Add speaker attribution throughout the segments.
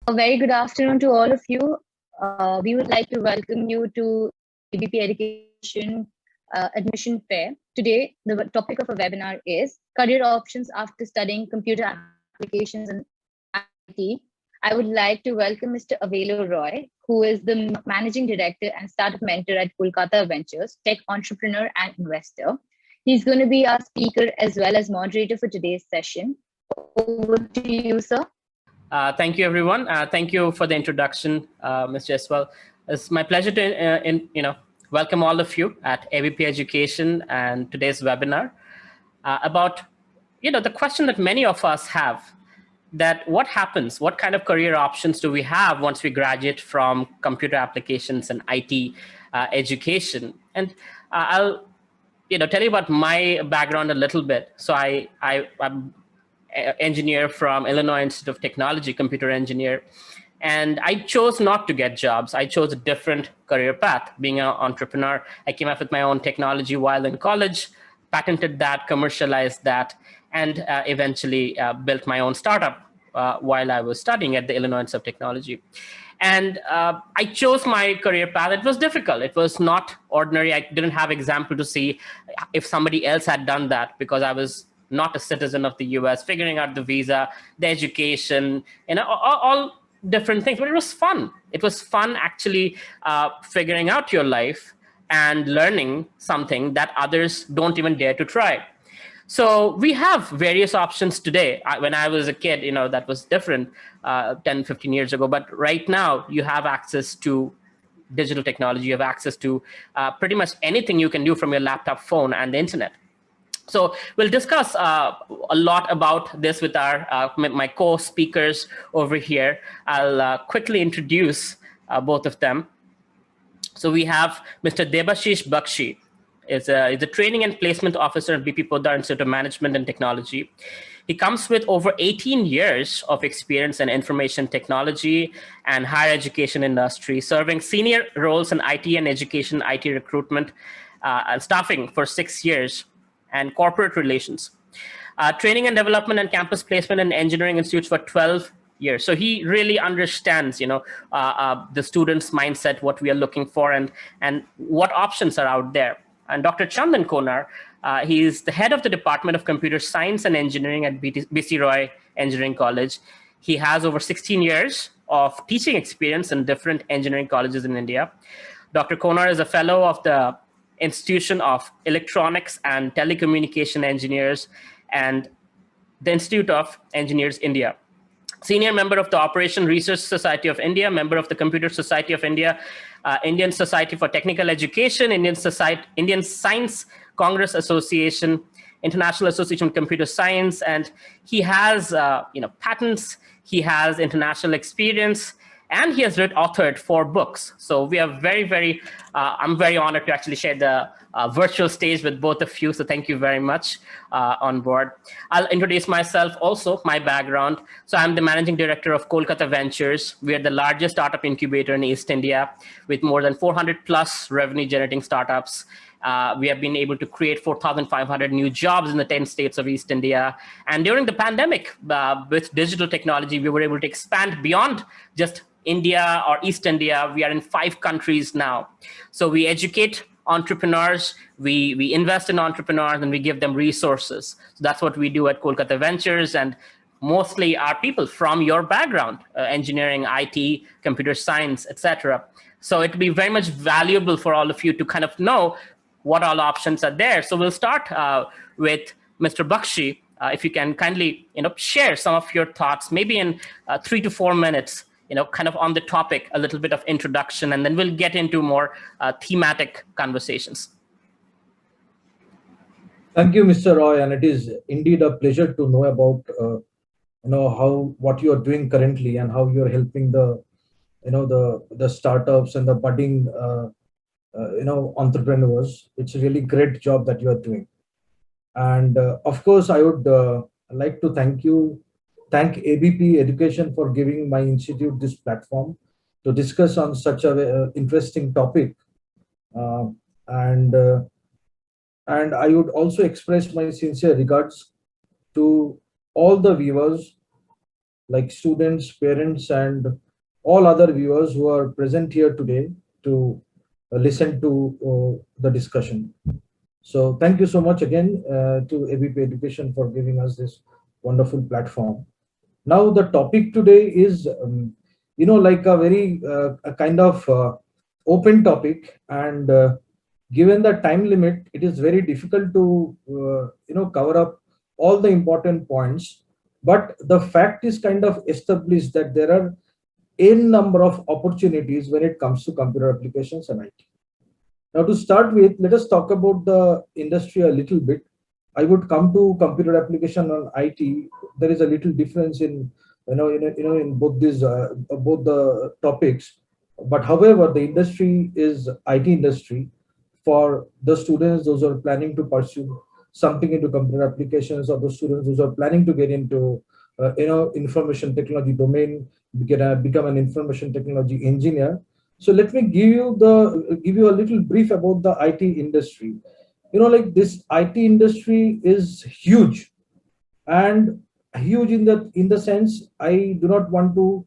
Speaker 1: A very good afternoon to all of you. We would like to welcome you to ABP Education Admission Fair. Today, the topic of our webinar is career options after studying computer applications and IT. I would like to welcome Mr. Avelo Roy, who is the Managing Director and Startup Mentor at Kolkata Ventures, tech entrepreneur and investor. He's going to be our speaker as well as moderator for today's session. Over to you, sir.
Speaker 2: Thank you, everyone. Thank you for the introduction, Mr. Eswell. It's my pleasure to welcome all of you at ABP Education and today's webinar about the question that many of us have, that what happens, what kind of career options do we have once we graduate from computer applications and IT education? And I'll tell you about my background a little bit. So I'm engineer from Illinois Institute of Technology, computer engineer. And I chose not to get jobs. I chose a different career path, being an entrepreneur. I came up with my own technology while in college, patented that, commercialized that, and eventually built my own startup while I was studying at the Illinois Institute of Technology. And I chose my career path. It was difficult. It was not ordinary. I didn't have example to see if somebody else had done that because I was not a citizen of the US, figuring out the visa, the education, all different things. But it was fun. It was fun actually figuring out your life and learning something that others don't even dare to try. So we have various options today. When I was a kid, that was different 10, 15 years ago. But right now, you have access to digital technology. You have access to pretty much anything you can do from your laptop, phone, and the internet. So we'll discuss a lot about this with my co-speakers over here. I'll quickly introduce both of them. So we have Mr. Debasish Bakshi. He's a training and placement officer at ABP Poddar Institute of Management and Technology. He comes with over 18 years of experience in information technology and higher education industry, serving senior roles in IT and education, IT recruitment, and staffing for 6 years, and corporate relations. Training and development and campus placement in engineering institutes for 12 years. So he really understands, the students' mindset, what we are looking for, and what options are out there. And Dr. Chandan Koner, he is the head of the Department of Computer Science and Engineering at BC Roy Engineering College. He has over 16 years of teaching experience in different engineering colleges in India. Dr. Koner is a fellow of the Institution of Electronics and Telecommunication Engineers and the Institute of Engineers India. Senior member of the Operation Research Society of India, member of the Computer Society of India, Indian Society for Technical Education, Indian Science Congress Association, International Association of Computer Science, and he has patents, he has international experience, and he has authored 4 books. So we are very, I'm very honored to actually share the virtual stage with both of you. So thank you very much on board. I'll introduce myself also, my background. So I'm the managing director of Kolkata Ventures. We are the largest startup incubator in East India with more than 400 plus revenue generating startups. We have been able to create 4,500 new jobs in the 10 states of East India. And during the pandemic, with digital technology, we were able to expand beyond just India or East India. We are in 5 countries now. So we educate entrepreneurs, we invest in entrepreneurs, and we give them resources. So that's what we do at Kolkata Ventures, and mostly are people from your background, engineering, IT, computer science, etc. So it will be very much valuable for all of you to kind of know what all options are there. So we'll start with Mr. Bakshi. If you can kindly share some of your thoughts, maybe in 3 to 4 minutes, kind of on the topic, a little bit of introduction, and then we'll get into more thematic conversations.
Speaker 3: Thank you, Mr. Roy, and it is indeed a pleasure to know about what you are doing currently and how you are helping the startups and the budding entrepreneurs. It's a really great job that you are doing, and of course, I would like to thank ABP Education for giving my institute this platform to discuss on such a interesting topic. And I would also express my sincere regards to all the viewers like students, parents, and all other viewers who are present here today to listen to the discussion. So thank you so much again to ABP Education for giving us this wonderful platform. Now the topic today is, like a very a kind of open topic, and given the time limit, it is very difficult to cover up all the important points. But the fact is kind of established that there are n number of opportunities when it comes to computer applications and IT. Now, to start with, let us talk about the industry a little bit. I would come to computer application and IT. There is a little difference in in both these both the topics. But however, the industry is IT industry for the students, those who are planning to pursue something into computer applications, or the students who are planning to get into information technology domain, become an information technology engineer. So let me give you a little brief about the IT industry. Like this IT industry is huge, and huge in the sense, I do not want to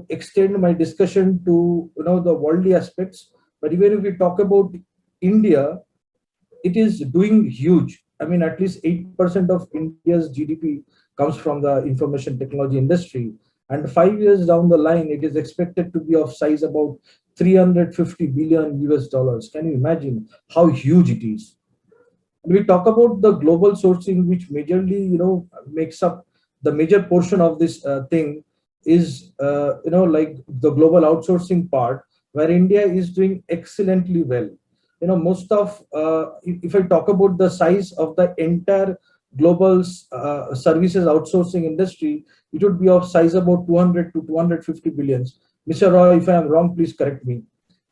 Speaker 3: extend my discussion to the worldly aspects. But even if we talk about India, it is doing huge. I mean, at least 8% of India's GDP comes from the information technology industry. And 5 years down the line, it is expected to be of size about 350 billion US dollars. Can you imagine how huge it is? We talk about the global sourcing, which majorly, makes up the major portion of this thing, is, like the global outsourcing part, where India is doing excellently well. Most of, if I talk about the size of the entire global services outsourcing industry, it would be of size about 200 to 250 billions. Mr. Roy, if I am wrong, please correct me.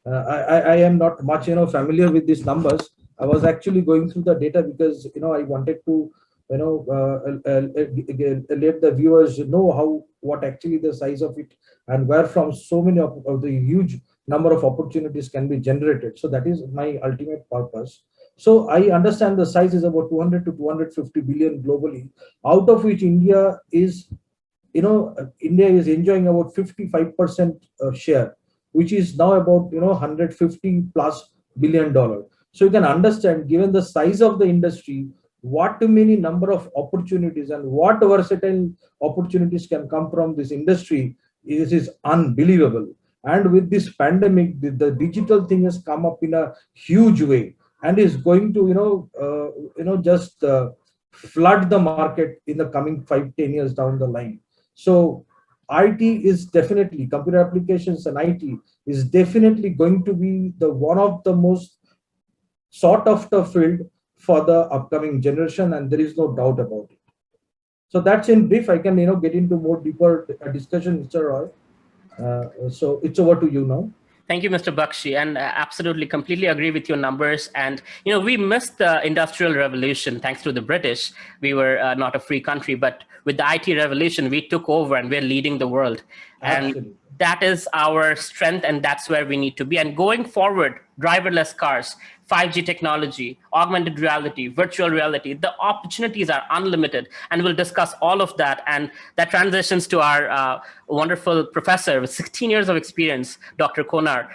Speaker 3: I am not much, familiar with these numbers. I was actually going through the data because, I wanted to, let the viewers know what actually the size of it, and where from so many of the huge number of opportunities can be generated. So that is my ultimate purpose. So I understand the size is about 200 to 250 billion globally, out of which India is enjoying about 55% share, which is now about 150 plus $1 billion. So you can understand, given the size of the industry, what many number of opportunities and what versatile opportunities can come from this industry is unbelievable. And with this pandemic, the digital thing has come up in a huge way, and is going to just flood the market in the coming 5-10 years down the line. So IT is definitely, computer applications and IT is definitely going to be the one of the most sought after field for the upcoming generation, and there is no doubt about it. So that's in brief. I can get into more deeper discussion, Mr. Roy. So it's over to you now.
Speaker 2: Thank you, Mr. Bakshi, and absolutely, completely agree with your numbers. And we missed the Industrial Revolution thanks to the British. We were not a free country, but with the IT revolution, we took over and we're leading the world.
Speaker 3: Absolutely.
Speaker 2: And that is our strength, and that's where we need to be. And going forward, driverless cars, 5G technology, augmented reality, virtual reality, the opportunities are unlimited. And we'll discuss all of that. And that transitions to our wonderful professor with 16 years of experience, Dr. Koner.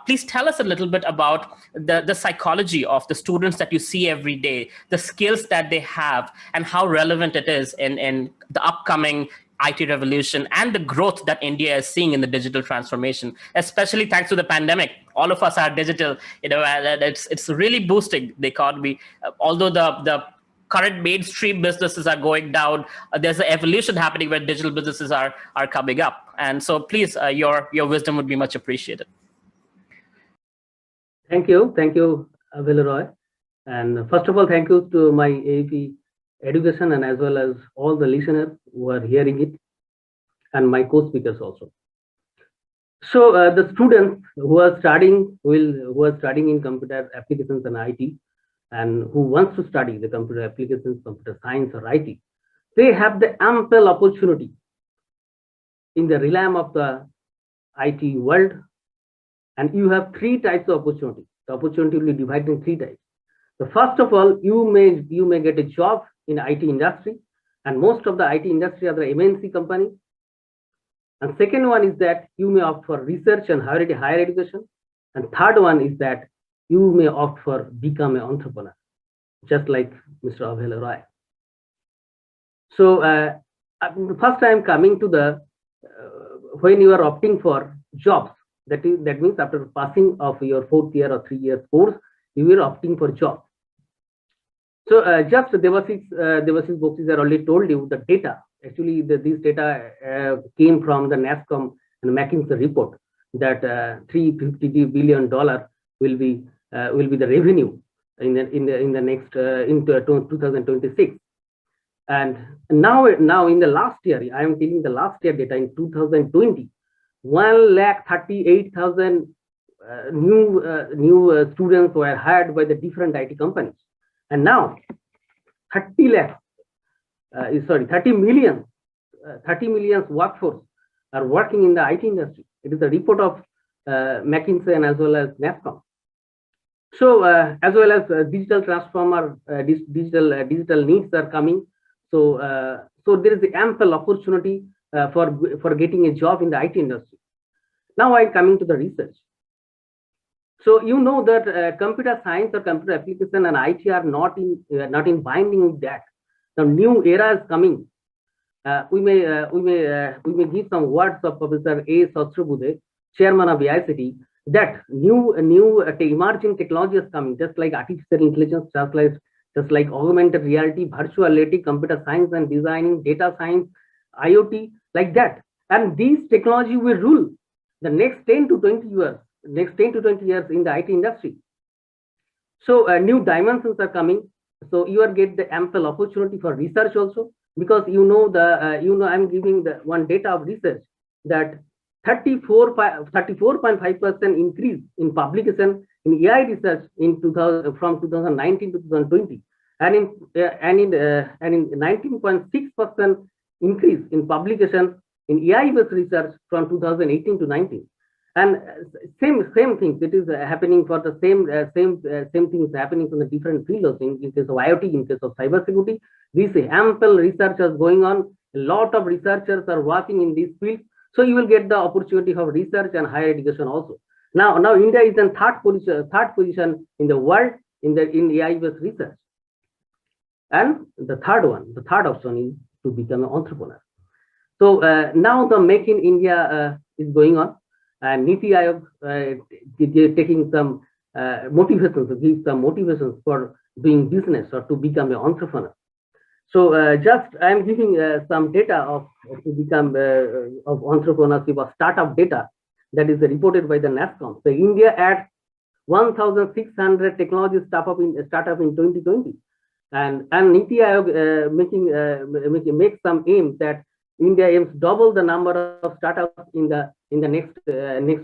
Speaker 2: Please tell us a little bit about the psychology of the students that you see every day, the skills that they have, and how relevant it is in the upcoming IT revolution and the growth that India is seeing in the digital transformation, especially thanks to the pandemic. All of us are digital, and it's really boosting the economy. Although the current mainstream businesses are going down, there's an evolution happening where digital businesses are coming up. And so please, your wisdom would be much appreciated.
Speaker 4: Thank you, Avelo Roy. And first of all, thank you to my ABP Education and as well as all the listeners who are hearing it, and my co-speakers also. So the students who are studying in computer applications and IT, and who wants to study the computer applications, computer science or IT, they have the ample opportunity in the realm of the IT world. And you have three types of opportunity. The opportunity will be divided in three types. So first of all, you may get a job in IT industry, and most of the IT industry are the MNC company, And second one is that you may opt for research and higher education. And third one is that you may opt for become an entrepreneur, just like Mr. Avelo Roy. So first I am coming to the when you are opting for jobs, that means after passing of your 4th year or 3 years course, you are opting for job. So just Debasish Bakshi have already told you the data. Actually, these data came from the NASSCOM and McKinsey report that $350 billion will be the revenue in the next into 2026. And now in the last year, I am telling the last year data in 2020, 138,000 new students were hired by the different IT companies, and now 30 million workforce are working in the IT industry. It is a report of McKinsey and as well as NASSCOM. So as well as digital transformer, digital needs are coming. So there is ample opportunity for getting a job in the IT industry. Now I'm coming to the research. So you know that computer science or computer application and IT are not in binding with that. The new era is coming. We may give some words of Professor A. Sastrabudhe, chairman of IICT, that new emerging technology is coming, just like artificial intelligence, just like augmented reality, virtual reality, computer science and designing, data science, IoT, like that. And these technology will rule the next 10 to 20 years in the IT industry. So new dimensions are coming. So you will get the ample opportunity for research also, because I'm giving the one data of research that 34.5% increase in publication in AI research from 2019 to 2020, and in 19.6% increase in publication in AI-based research from 2018 to 19. And same things. It is happening for the same things happening from the different fields. In case of IoT, in case of cybersecurity, these ample research is going on. A lot of researchers are working in this field. So you will get the opportunity of research and higher education also. Now India is in third position in the world in AI-based research. And the third option is to become an entrepreneur. So now the Make in India is going on, and NITI Aayog taking some motivations, to give some motivations for doing business or to become an entrepreneur. So just I am giving some data to become of entrepreneurship or startup data that is reported by the NASSCOM. So India at 1,600 technology startup in 2020, and NITI Aayog make some aims that India aims double the number of startups in the next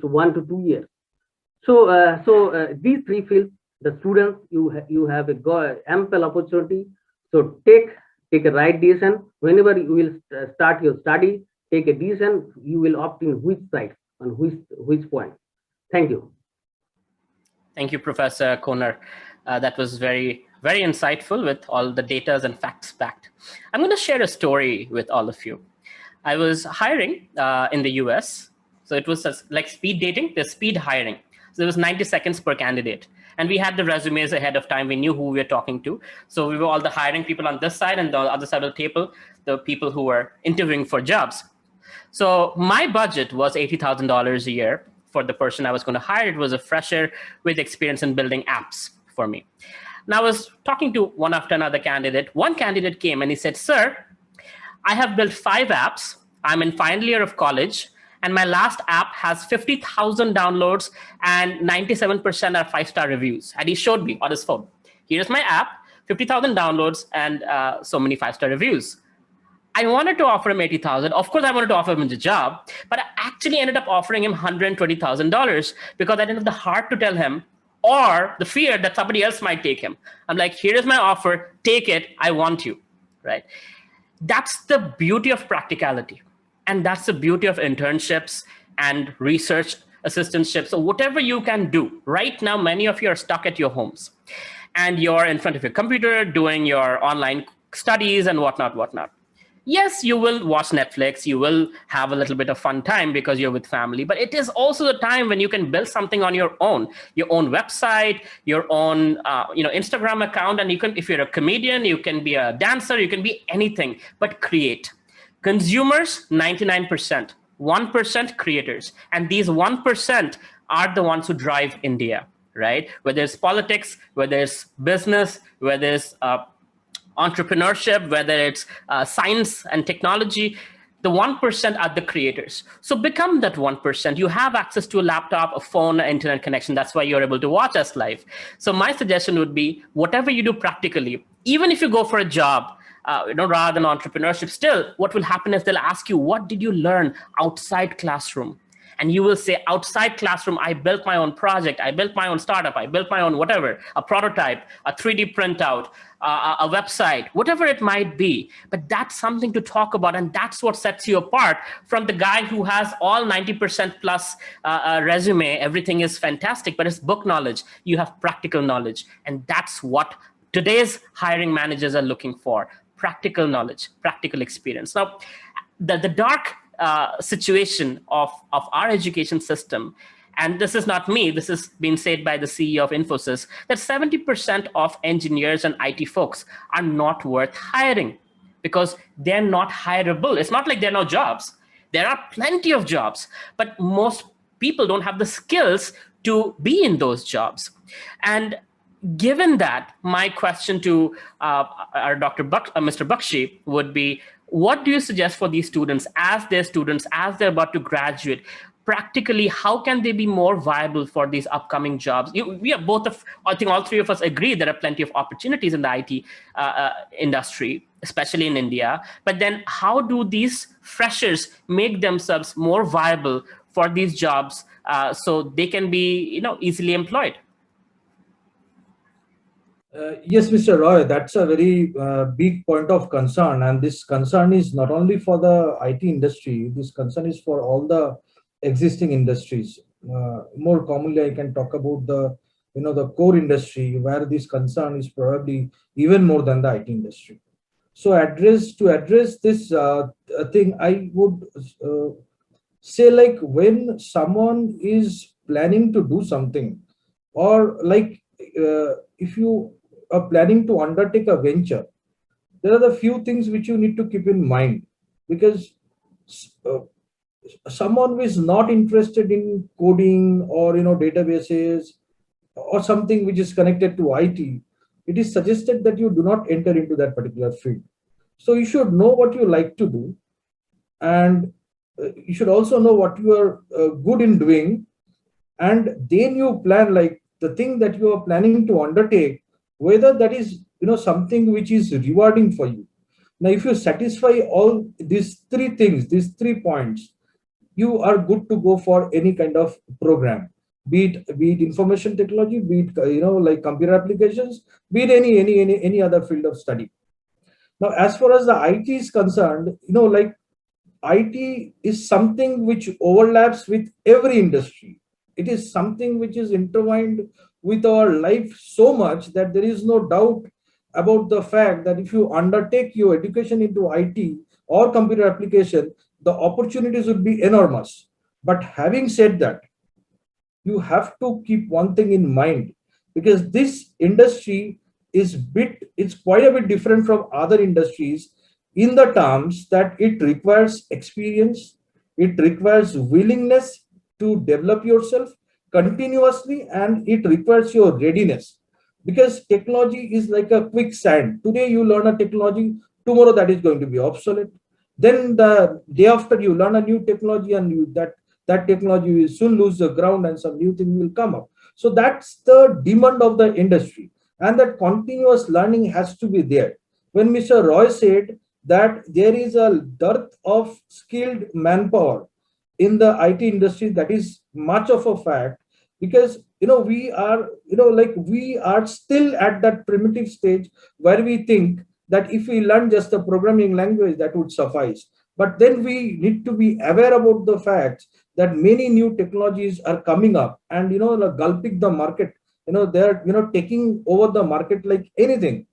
Speaker 4: 1 to 2 years. So these three fields, the students, you have a ample opportunity. So take a right decision whenever you will start your study. Take a decision. You will opt in which side, on which point. Thank you.
Speaker 2: Thank you, Professor Koner. That was very, very insightful with all the data and facts packed. I'm going to share a story with all of you. I was hiring in the US. So it was like speed dating, the speed hiring. So it was 90 seconds per candidate. And we had the resumes ahead of time. We knew who we were talking to. So we were all the hiring people on this side, and the other side of the table, the people who were interviewing for jobs. So my budget was $80,000 a year for the person I was going to hire. It was a fresher with experience in building apps for me. Now I was talking to one after another candidate. One candidate came and he said, "Sir, I have built 5 apps. I'm in final year of college, and my last app has 50,000 downloads and 97% are 5-star reviews." And he showed me on his phone. Here's my app, 50,000 downloads and so many 5-star reviews. I wanted to offer him $80,000. Of course, I wanted to offer him the job, but I actually ended up offering him $120,000 because I didn't have the heart to tell him, or the fear that somebody else might take him. I'm like, here is my offer, take it, I want you, right? That's the beauty of practicality. And that's the beauty of internships and research assistantships. So whatever you can do. Right now, many of you are stuck at your homes. And you're in front of your computer doing your online studies and whatnot. Yes, you will watch Netflix, you will have a little bit of fun time because you're with family, but it is also the time when you can build something on your own website, your own Instagram account, and you can, if you're a comedian, you can be a dancer, you can be anything, but create. Consumers, 99%, 1% creators, and these 1% are the ones who drive India, right? Whether it's politics, whether it's business, whether it's entrepreneurship, whether it's science and technology, the 1% are the creators. So become that 1%. You have access to a laptop, a phone, an internet connection. That's why you're able to watch us live. So my suggestion would be whatever you do practically, even if you go for a job, rather than entrepreneurship, still what will happen is they'll ask you, what did you learn outside classroom? And you will say, outside classroom, I built my own project, I built my own startup, I built my own whatever, a prototype, a 3D printout, a website, whatever it might be. But that's something to talk about. And that's what sets you apart from the guy who has all 90% plus resume. Everything is fantastic, but it's book knowledge. You have practical knowledge. And that's what today's hiring managers are looking for. Practical knowledge, practical experience. Now, the dark situation of our education system, and this is not me, this has been said by the CEO of Infosys, that 70% of engineers and IT folks are not worth hiring because they're not hireable. It's not like there are no jobs. There are plenty of jobs, but most people don't have the skills to be in those jobs. And given that, my question to our Mr. Bakshi would be, what do you suggest for these students, as they're about to graduate? Practically, how can they be more viable for these upcoming jobs? We are I think all three of us agree there are plenty of opportunities in the IT industry, especially in India. But then how do these freshers make themselves more viable for these jobs so they can be easily employed?
Speaker 3: Yes, Mr. Roy, that's a very big point of concern. And this concern is not only for the IT industry, this concern is for all the existing industries. More commonly, I can talk about the core industry, where this concern is probably even more than the IT industry. So to address this thing, I would say, like, when someone is planning to do something, or like if you are planning to undertake a venture, there are the few things which you need to keep in mind, because uh, someone who is not interested in coding or databases or something which is connected to IT, it is suggested that you do not enter into that particular field. So you should know what you like to do, and you should also know what you are good in doing, and then you plan, like, the thing that you are planning to undertake, whether that is something which is rewarding for you. Now, if you satisfy all these three things, these 3 points, you are good to go for any kind of program, be it information technology, be it like computer applications, be it any other field of study. Now, as far as the IT is concerned, like, IT is something which overlaps with every industry. It is something which is intertwined with our life so much that there is no doubt about the fact that if you undertake your education into IT or computer application, the opportunities would be enormous. But having said that, you have to keep one thing in mind, because this industry it's quite a bit different from other industries, in the terms that it requires experience, it requires willingness to develop yourself continuously, and it requires your readiness, because technology is like a quicksand. Today you learn a technology, tomorrow that is going to be obsolete. Then the day after you learn a new technology, and that technology will soon lose the ground and some new thing will come up. So that's the demand of the industry, and that continuous learning has to be there. When Mr. Roy said that there is a dearth of skilled manpower in the IT industry, that is much of a fact, because we are we are still at that primitive stage where we think that if we learn just the programming language, that would suffice. But then we need to be aware about the fact that many new technologies are coming up, and like, gulping the market. They're taking over the market like anything.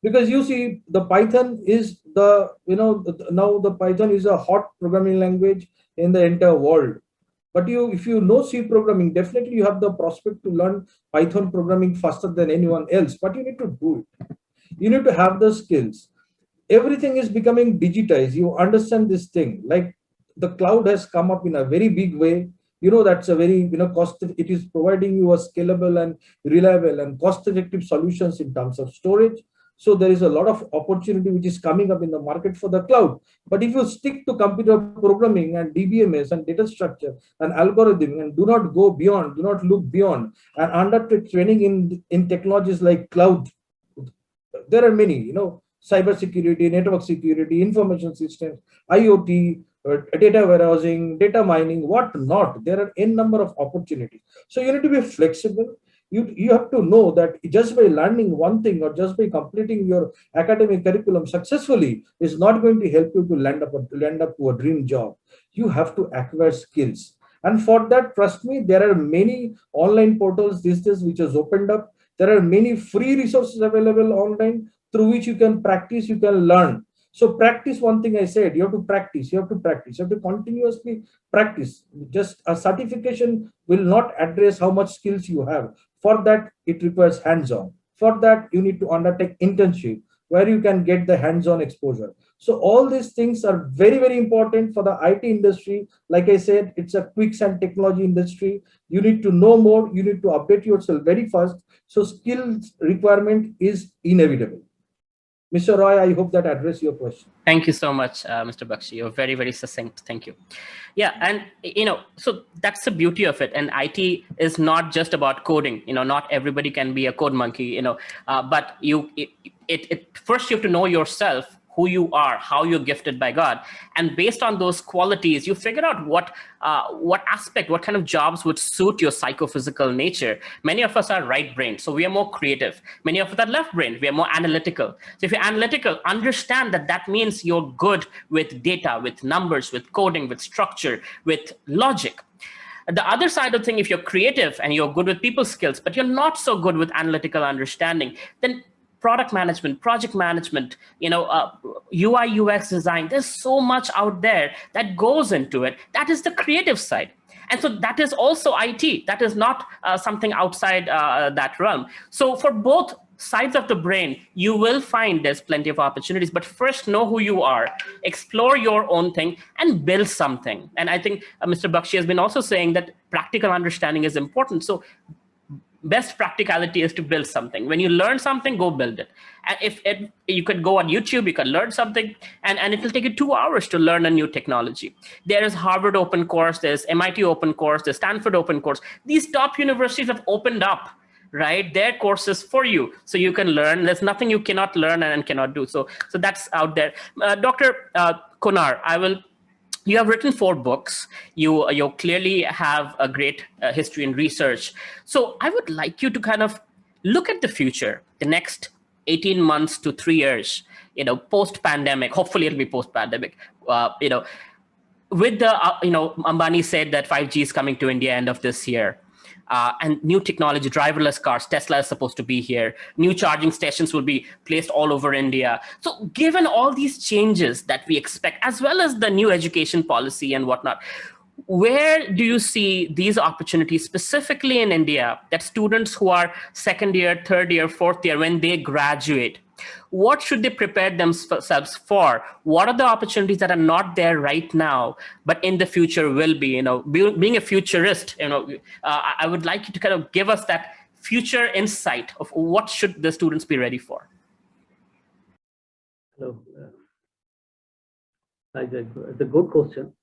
Speaker 3: Because you see, the Python is the, now the Python is a hot programming language in the entire world. But if you know C programming, definitely you have the prospect to learn Python programming faster than anyone else. But you need to do it. You need to have the skills. Everything is becoming digitized. You understand this thing, like the cloud has come up in a very big way. That's a very, cost, it is providing you a scalable and reliable and cost effective solutions in terms of storage. So there is a lot of opportunity which is coming up in the market for the cloud. But if you stick to computer programming and DBMS and data structure and algorithm, and do not go beyond, do not look beyond, and undertake training in technologies like cloud, there are many, cyber security, network security, information systems, IoT, data warehousing, data mining, what not. There are n number of opportunities. So you need to be flexible. You have to know that just by learning one thing or just by completing your academic curriculum successfully is not going to help you to land up to a dream job. You have to acquire skills. And for that, trust me, there are many online portals these days which has opened up. There are many free resources available online through which you can practice, you can learn. So practice, one thing I said, you have to practice, you have to continuously practice. Just a certification will not address how much skills you have. For that, it requires hands-on. For that, you need to undertake internship where you can get the hands-on exposure. So all these things are very, very important for the IT industry. Like I said, it's a quicksand technology industry. You need to know more, you need to update yourself very fast. So skills requirement is inevitable. Mr. Roy, I hope that addressed your question.
Speaker 2: Thank you so much, Mr. Bakshi. You're very, very succinct. Thank you. Yeah, and so that's the beauty of it. And IT is not just about coding. Not everybody can be a code monkey. But first you have to know yourself, who you are, how you're gifted by God, and based on those qualities, you figure out what aspect, what kind of jobs would suit your psychophysical nature. Many of us are right-brained, so we are more creative. Many of us are left-brained, we are more analytical. So if you're analytical, understand that means you're good with data, with numbers, with coding, with structure, with logic. The other side of thing, if you're creative and you're good with people skills, but you're not so good with analytical understanding, then product management, project management, UI, UX design, there's so much out there that goes into it. That is the creative side. And so that is also IT. That is not something outside that realm. So for both sides of the brain, you will find there's plenty of opportunities, but first know who you are, explore your own thing and build something. And I think Mr. Bakshi has been also saying that practical understanding is important. So best practicality is to build something. When you learn something, go build it. And if you could go on YouTube, you can learn something, and it will take you 2 hours to learn a new technology. There is Harvard open course, there's MIT open course, there's Stanford open course. These top universities have opened up, right, their courses for you, so you can learn. There's nothing you cannot learn and cannot do. So that's out there. Dr. Koner, you have written 4 books. You clearly have a great history in research. So I would like you to kind of look at the future, the next 18 months to 3 years, post-pandemic. Hopefully it'll be post-pandemic. With the, Ambani said that 5G is coming to India end of this year. And new technology, driverless cars, Tesla is supposed to be here. New charging stations will be placed all over India. So given all these changes that we expect, as well as the new education policy and whatnot, where do you see these opportunities specifically in India, that students who are second year, third year, fourth year, when they graduate, what should they prepare themselves for? What are the opportunities that are not there right now, but in the future will be? Being a futurist, I would like you to kind of give us that future insight of what should the students be ready for.
Speaker 4: Hello. It's a good question.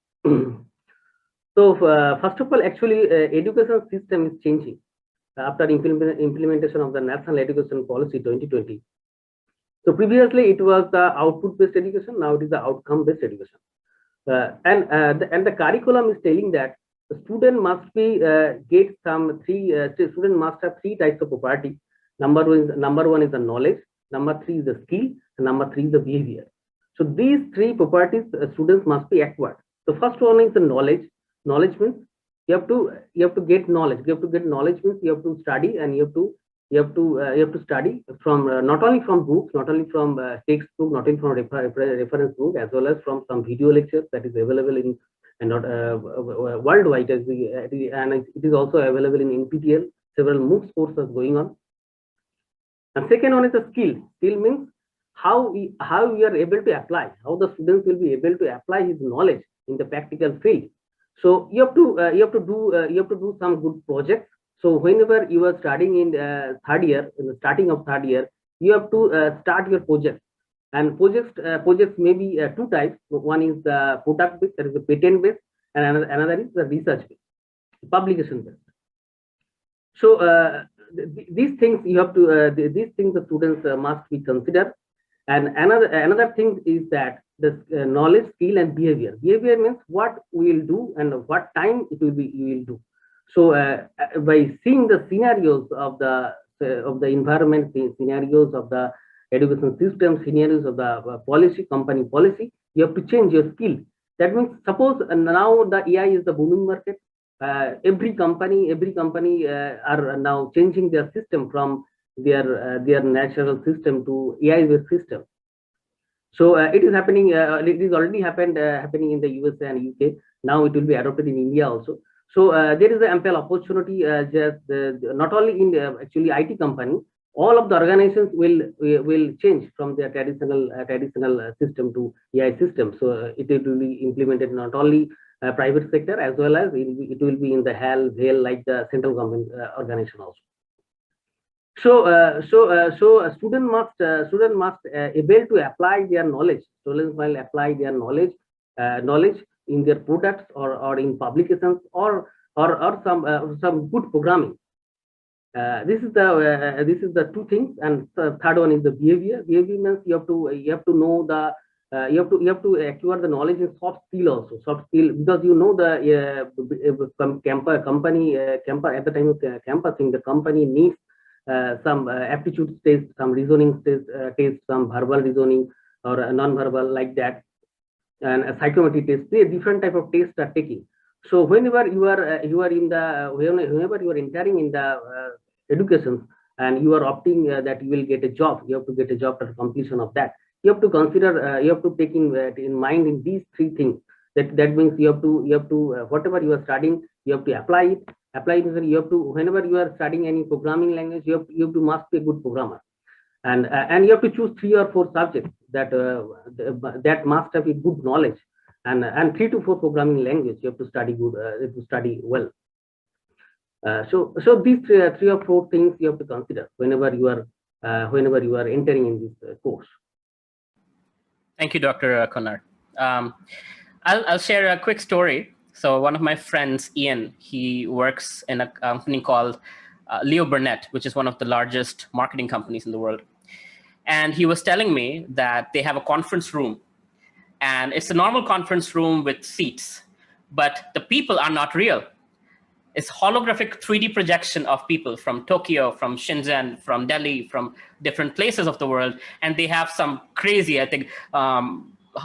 Speaker 4: So first of all, actually, education system is changing after implementation of the National Education Policy 2020. So previously it was the output-based education. Now it is the outcome-based education, and the curriculum is telling that the student must be student must have 3 types of property. Number one is the knowledge. Number 3 is the skill. And number 3 is the behavior. So these 3 properties students must be acquired. The first one is the knowledge. Knowledge means you have to get knowledge. You have to get knowledge means you have to study and you have to you have to study from not only from books, not only from textbook, not only from reference book, as well as from some video lectures that is available in and not worldwide, and it is also available in NPTEL. Several MOOCs courses going on. And second one is the skill. Skill means how we are able to apply, how the students will be able to apply his knowledge in the practical field. So you have to do some good projects. So whenever you are studying in third year, in the starting of third year, you have to start your projects. And projects may be two types. One is the product based, that is the patent based, and another is the research based, publication based. So these things you have to these things the students must be considered. And another thing is that the knowledge, skill, and behavior. Behavior means what we will do and what time it will be you will do. So by seeing the scenarios of the environment, scenarios of the education system, scenarios of the company policy, you have to change your skill. That means, suppose now the AI is the booming market. Every company are now changing their system from their natural system to AI-based system. So it is happening. It is already happening in the USA and UK. Now it will be adopted in India also. So there is an ample opportunity. Not only in actually IT company, all of the organizations will change from their traditional system to AI system. So it will be implemented not only private sector, as well as it will be in the HAL, VAL, like the central government organization also. So a student must able to apply their knowledge. Students will apply their knowledge in their products or in publications or some good programming. This is the two things. And the third one is the behavior. Behavior means you have to know the you have to acquire the knowledge in soft skill also. Soft skill, because you know the company at the time of campusing, the company needs some aptitude test, some reasoning test, some verbal reasoning or non-verbal, like that, and a psychometric test. They different type of tests are taking. So whenever you are whenever you are entering in the education and you are opting that you will get a job, you have to get a job at completion of that. You have to consider, you have to take in mind in these three things. That means you have to whatever you are studying, you have to apply it. Apply it means you have to, whenever you are studying any programming language, you have to must be a good programmer, and you have to choose 3 or 4 subjects that must have a good knowledge, and 3 to 4 programming language you have to study good, to study well. So these 3 or 4 things you have to consider whenever you are entering in this course.
Speaker 2: Thank you, Dr. Koner. I'll share a quick story. So one of my friends, Ian, he works in a company called Leo Burnett, which is one of the largest marketing companies in the world. And he was telling me that they have a conference room, and it's a normal conference room with seats, but the people are not real. It's holographic 3D projection of people from Tokyo, from Shenzhen, from Delhi, from different places of the world. And they have some crazy, I think,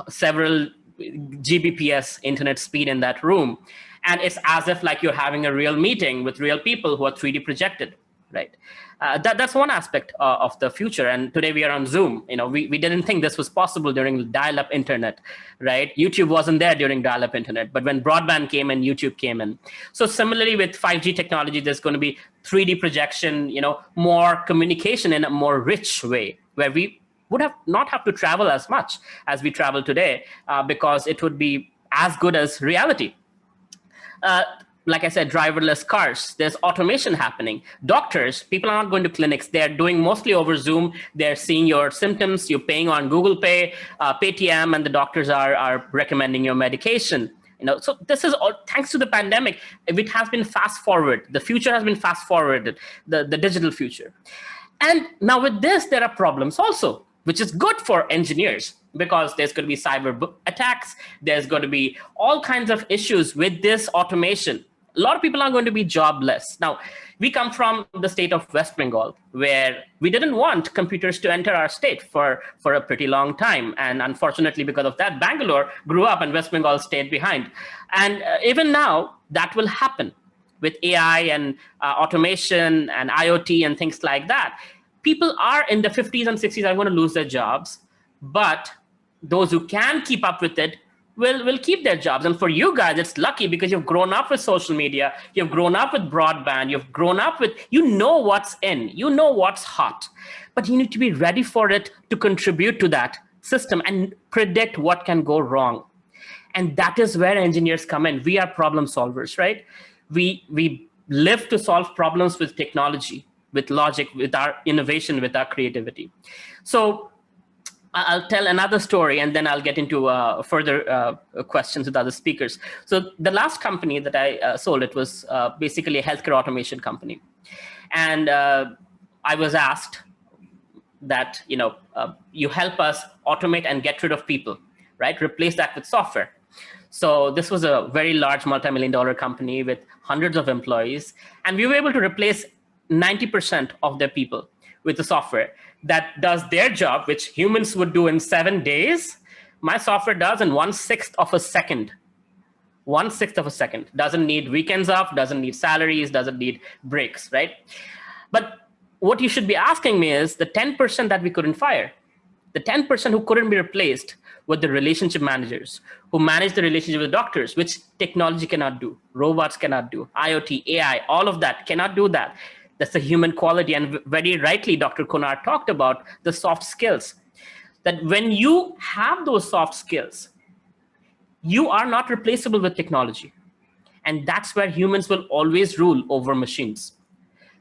Speaker 2: several Gbps internet speed in that room. And it's as if like you're having a real meeting with real people who are 3D projected, right? That's one aspect of the future. And today we are on Zoom. You know, we didn't think this was possible during dial-up internet, right? YouTube wasn't there during dial-up internet, but when broadband came in, YouTube came in. So similarly with 5G technology, there's going to be 3D projection, you know, more communication in a more rich way, where we would not have to travel as much as we travel today, because it would be as good as reality. Like I said, driverless cars, there's automation happening. Doctors, people are not going to clinics. They're doing mostly over Zoom. They're seeing your symptoms. You're paying on Google Pay, Paytm, and the doctors are recommending your medication. You know, so this is all thanks to the pandemic. It has been fast forward. The future has been fast forwarded, the digital future. And now with this, there are problems also, which is good for engineers, because there's going to be cyber attacks. There's going to be all kinds of issues with this automation. A lot of people are going to be jobless. Now, we come from the state of West Bengal, where we didn't want computers to enter our state for a pretty long time. And unfortunately, because of that, Bangalore grew up and West Bengal stayed behind. And even now, that will happen with AI and automation and IoT and things like that, people are in the 50s and 60s are going to lose their jobs, but those who can keep up with it will keep their jobs. And for you guys, it's lucky because you've grown up with social media, you've grown up with broadband, you've grown up with, you know what's in, you know what's hot, but you need to be ready for it to contribute to that system and predict what can go wrong. And that is where engineers come in. We are problem solvers, right? We live to solve problems with technology, with logic, with our innovation, with our creativity. So I'll tell another story and then I'll get into further questions with other speakers. So the last company that I sold, it was basically a healthcare automation company. And I was asked that, you help us automate and get rid of people, right? Replace that with software. So this was a very large multi-million-dollar company with hundreds of employees. And we were able to replace 90% of their people with the software that does their job, which humans would do in 7 days. My software does in 1/6 of a second. 1/6 of a second. Doesn't need weekends off, doesn't need salaries, doesn't need breaks, right? But what you should be asking me is the 10% that we couldn't fire, the 10% who couldn't be replaced were the relationship managers who manage the relationship with doctors, which technology cannot do, robots cannot do, IoT, AI, all of that cannot do that. That's the human quality. And very rightly, Dr. Koner talked about the soft skills, that when you have those soft skills, you are not replaceable with technology. And that's where humans will always rule over machines,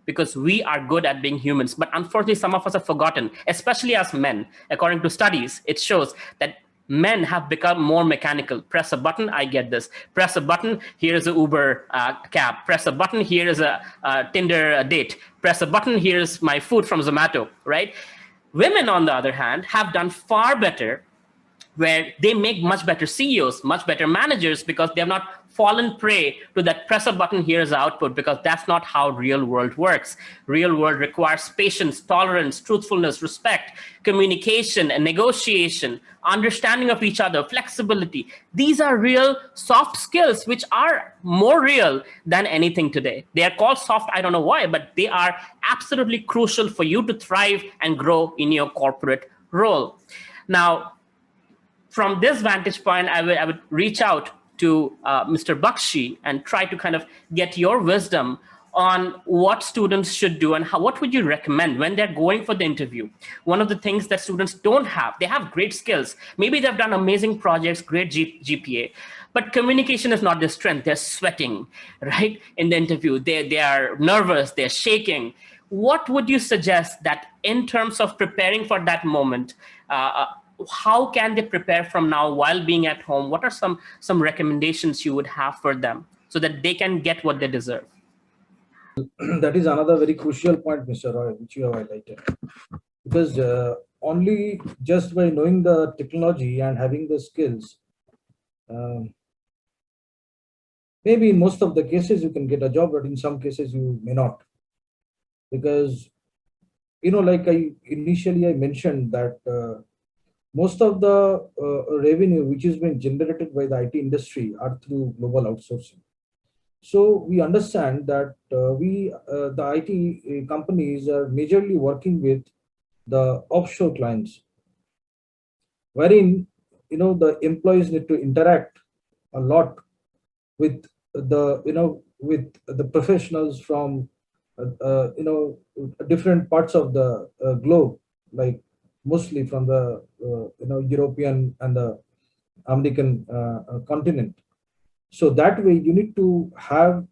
Speaker 2: because we are good at being humans. But unfortunately, some of us have forgotten, especially as men. According to studies, it shows that men have become more mechanical. Press a button, I get this. Press a button, here is a Uber cab. Press a button, here is a Tinder date. Press a button, here's my food from Zomato, right? Women, on the other hand, have done far better, where they make much better CEOs, much better managers, because they have not fallen prey to that press a button, here's the output, because that's not how real world works. Real world requires patience, tolerance, truthfulness, respect, communication and negotiation, understanding of each other, flexibility. These are real soft skills, which are more real than anything today. They are called soft, I don't know why, but they are absolutely crucial for you to thrive and grow in your corporate role. Now, from this vantage point, I would reach out to Mr. Bakshi and try to kind of get your wisdom on what students should do and what would you recommend when they're going for the interview. One of the things that students don't have, they have great skills. Maybe they've done amazing projects, great GPA, but communication is not their strength. They're sweating, right? In the interview, they are nervous, they're shaking. What would you suggest that in terms of preparing for that moment, how can they prepare from now while being at home? What are some recommendations you would have for them so that they can get what they deserve?
Speaker 3: That is another very crucial point, Mr. Roy, which you have highlighted. Because only just by knowing the technology and having the skills, maybe in most of the cases you can get a job, but in some cases you may not. Because, like I mentioned that most of the revenue which is being generated by the IT industry are through global outsourcing. So we understand that the IT companies are majorly working with the offshore clients, wherein the employees need to interact a lot with the professionals from different parts of the globe, like mostly from the European and the American continent. So that way you need to have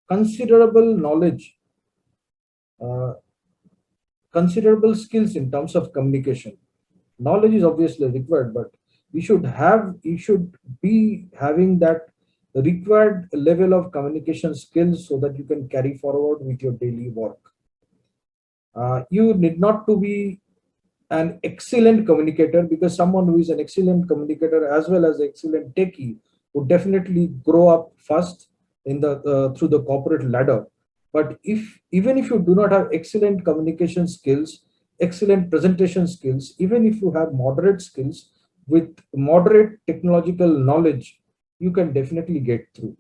Speaker 3: considerable knowledge, considerable skills in terms of communication. Knowledge is obviously required, but you should be having that required level of communication skills so that you can carry forward with your daily work. You need not to be an excellent communicator, because someone who is an excellent communicator as well as excellent techie would definitely grow up fast in the through the corporate ladder. But even if you do not have excellent communication skills, excellent presentation skills, even if you have moderate skills with moderate technological knowledge, you can definitely get through.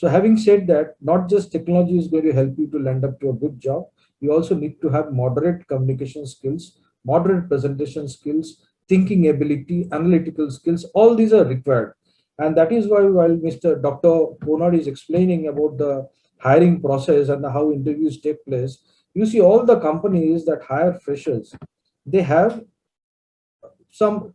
Speaker 3: So having said that, not just technology is going to help you to land up to a good job, you also need to have moderate communication skills, moderate presentation skills, thinking ability, analytical skills. All these are required. And that is why while Mr. Dr. Koner is explaining about the hiring process and how interviews take place, you see all the companies that hire freshers, they have some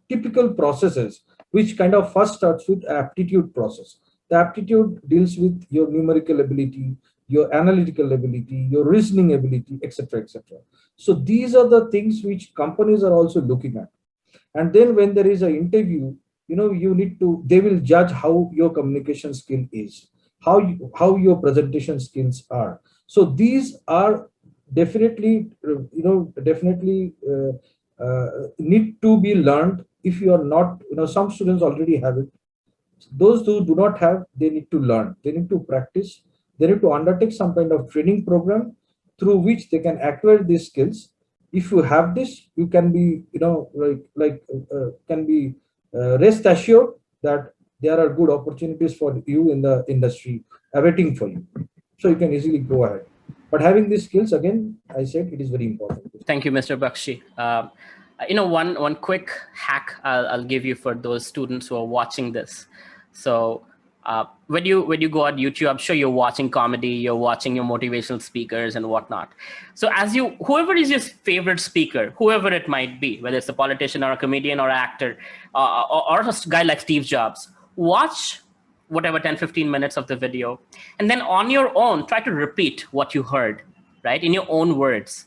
Speaker 3: typical processes which kind of first starts with aptitude process. The aptitude deals with your numerical ability, your analytical ability, your reasoning ability, etc., etc. So these are the things which companies are also looking at. And then when there is an interview, you need to, they will judge how your communication skill is, how your presentation skills are. So these are definitely need to be learned. If you are not, some students already have it. Those who do not have, they need to learn, they need to practice, they need to undertake some kind of training program through which they can acquire these skills. If you have this, you can be, can be rest assured that there are good opportunities for you in the industry awaiting for you. So you can easily go ahead. But having these skills, again, I said it is very important.
Speaker 2: Thank you, Mr. Bakshi. One quick hack I'll give you for those students who are watching this. So when you go on YouTube, I'm sure you're watching comedy, you're watching your motivational speakers and whatnot. So whoever is your favorite speaker, whoever it might be, whether it's a politician or a comedian or actor, or a guy like Steve Jobs, watch whatever 10-15 minutes of the video, and then on your own try to repeat what you heard, right, in your own words,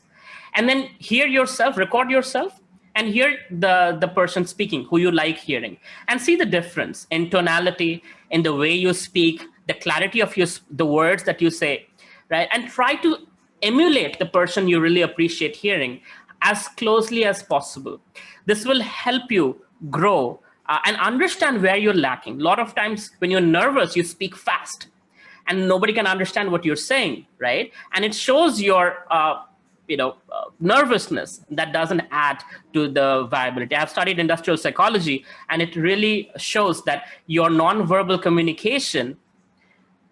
Speaker 2: and then hear yourself, record yourself, and hear the person speaking who you like hearing, and see the difference in tonality, in the way you speak, the clarity of the words that you say, right, and try to emulate the person you really appreciate hearing as closely as possible. This will help you grow and understand where you're lacking. A lot of times when you're nervous, you speak fast and nobody can understand what you're saying, right? And it shows your nervousness that doesn't add to the viability. I've studied industrial psychology, and it really shows that your nonverbal communication,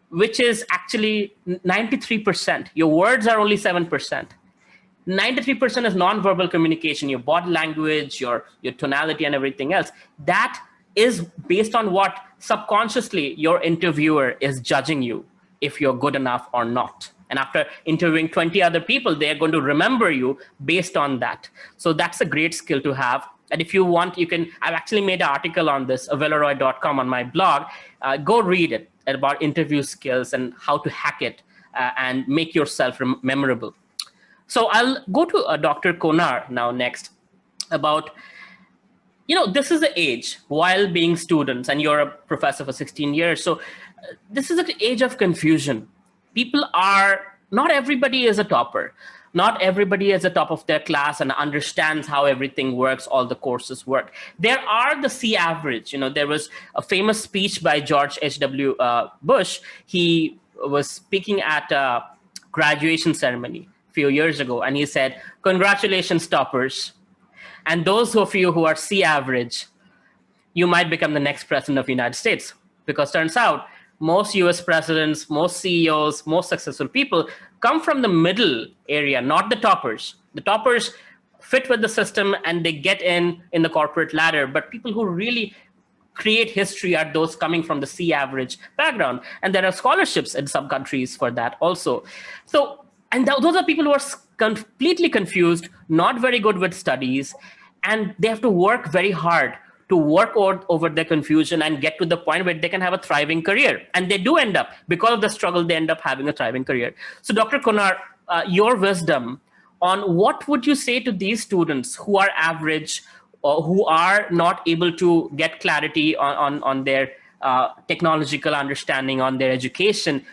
Speaker 2: which is actually 93%, your words are only 7%. 93% is nonverbal communication, your body language, your tonality and everything else. That is based on what subconsciously your interviewer is judging you, if you're good enough or not. And after interviewing 20 other people, they're going to remember you based on that. So that's a great skill to have. And if you want, I've actually made an article on this, aveloroy.com, on my blog. Go read it about interview skills and how to hack it and make yourself memorable. So I'll go to Dr. Koner now next about, this is the age while being students, and you're a professor for 16 years. So this is an age of confusion. Not everybody is a topper. Not everybody is at the top of their class and understands how everything works, all the courses work. There are the C average. There was a famous speech by George H.W. Bush. He was speaking at a graduation ceremony few years ago, and he said, "Congratulations, toppers. And those of you who are C average, you might become the next president of the United States." Because turns out most US presidents, most CEOs, most successful people come from the middle area, not the toppers. The toppers fit with the system and they get in the corporate ladder, but people who really create history are those coming from the C average background. And there are scholarships in some countries for that also. So, and those are people who are completely confused, not very good with studies, and they have to work very hard to work over their confusion and get to the point where they can have a thriving career. And they do end up, because of the struggle, they end up having a thriving career. So Dr. Koner, your wisdom on what would you say to these students who are average or who are not able to get clarity on their technological understanding, on their education?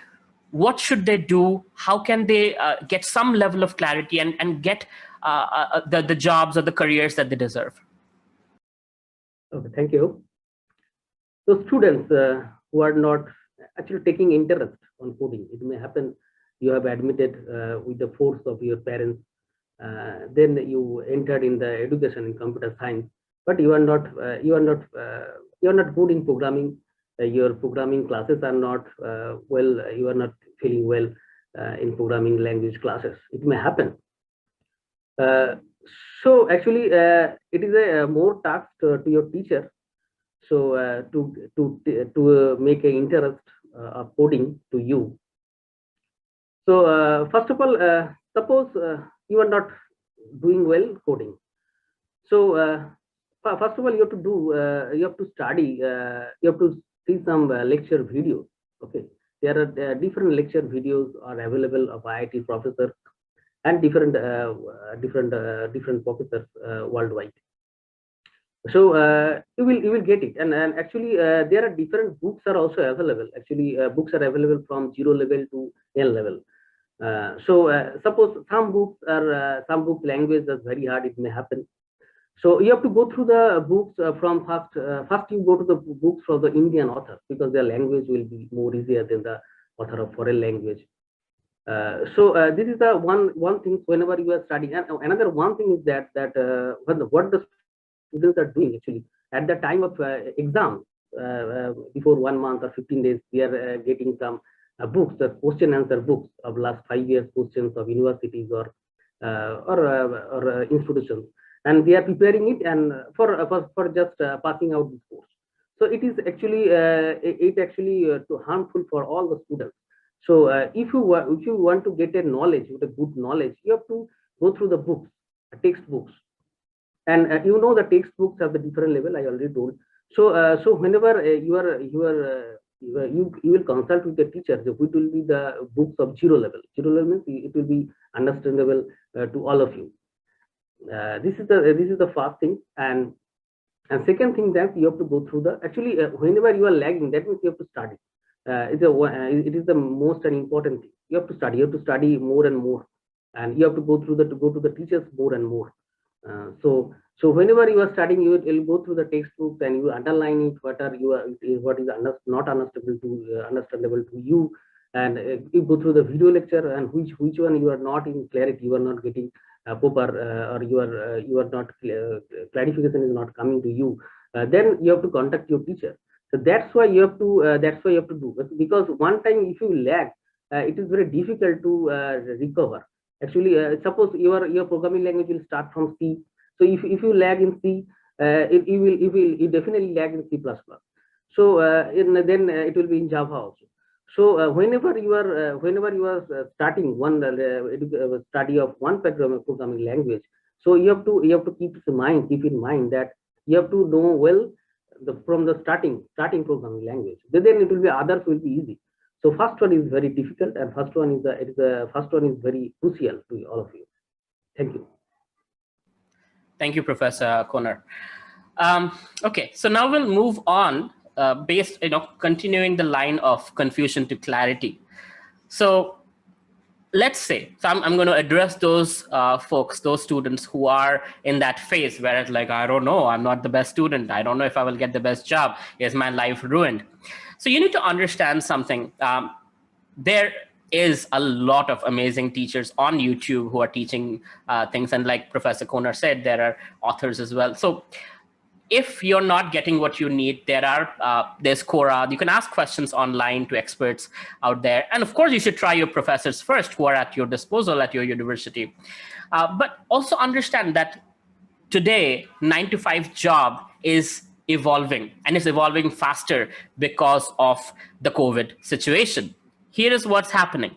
Speaker 2: What should they do? How can they get some level of clarity and get the jobs or the careers that they deserve?
Speaker 4: Okay, thank you. So students who are not actually taking interest on coding, it may happen you have admitted with the force of your parents, then you entered in the education in computer science, but you are not good in programming, your programming classes are not well, you are not feeling well in programming language classes. It may happen. So actually, it is a more task to your teacher. So to make an interest of coding to you. So first of all, suppose you are not doing well coding. So first of all, you have to do, you have to study, you have to see some lecture videos. Okay, there are different lecture videos are available of IIT professors and different professors worldwide. So you will get it, and actually there are different books are also available. Actually, books are available from 0 level to N level. Suppose some books are some book language is very hard. It may happen. So you have to go through the books from first you go to the books from the Indian author, because their language will be more easier than the author of foreign language. This is the one thing whenever you are studying. And another one thing is that what the students are doing actually at the time of exam, before 1 month or 15 days, we are getting some books, the question answer books of last 5 years questions of universities or institutions, and they are preparing it and for just passing out this course. So it is actually too harmful for all the students. So if you want to get a knowledge, with a good knowledge, you have to go through the books, textbooks, and you know the textbooks have the different level. I already told. So whenever you will consult with the teacher, which will be the books of 0 level. 0 level means it will be understandable to all of you. This is the first thing, and second thing that you have to go through the actually whenever you are lagging, that means you have to study. It is the most important thing. You have to study. You have to study more and more, and you have to go to the teachers more and more. So whenever you are studying, you will go through the textbooks and you underline it. What is not understandable to you, and you go through the video lecture, and which one you are not in clarity, you are not getting proper, or you are not clarification is not coming to you. Then you have to contact your teacher. So that's why you have to do, because one time if you lag, it is very difficult to recover. Actually, suppose your programming language will start from C. So if you lag in C, you definitely lag in C++. So then it will be in Java also. So whenever you are starting one study of one programming language, so you have to keep in mind that you have to know well from the starting programming language. Then it will be others will be easy. So first one is very difficult, and first one is very crucial to all of you. Thank you.
Speaker 2: Thank you, Professor Koner. Okay, so now we'll move on, continuing the line of confusion to clarity. So let's say, I'm going to address those folks, those students who are in that phase where it's like, I don't know, I'm not the best student. I don't know if I will get the best job. Is my life ruined? So you need to understand something. There is a lot of amazing teachers on YouTube who are teaching things. And like Professor Koner said, there are authors as well. So if you're not getting what you need, there's Quora. You can ask questions online to experts out there. And of course, you should try your professors first who are at your disposal at your university. But also understand that today, 9-to-5 job is evolving, and it's evolving faster because of the COVID situation. Here is what's happening.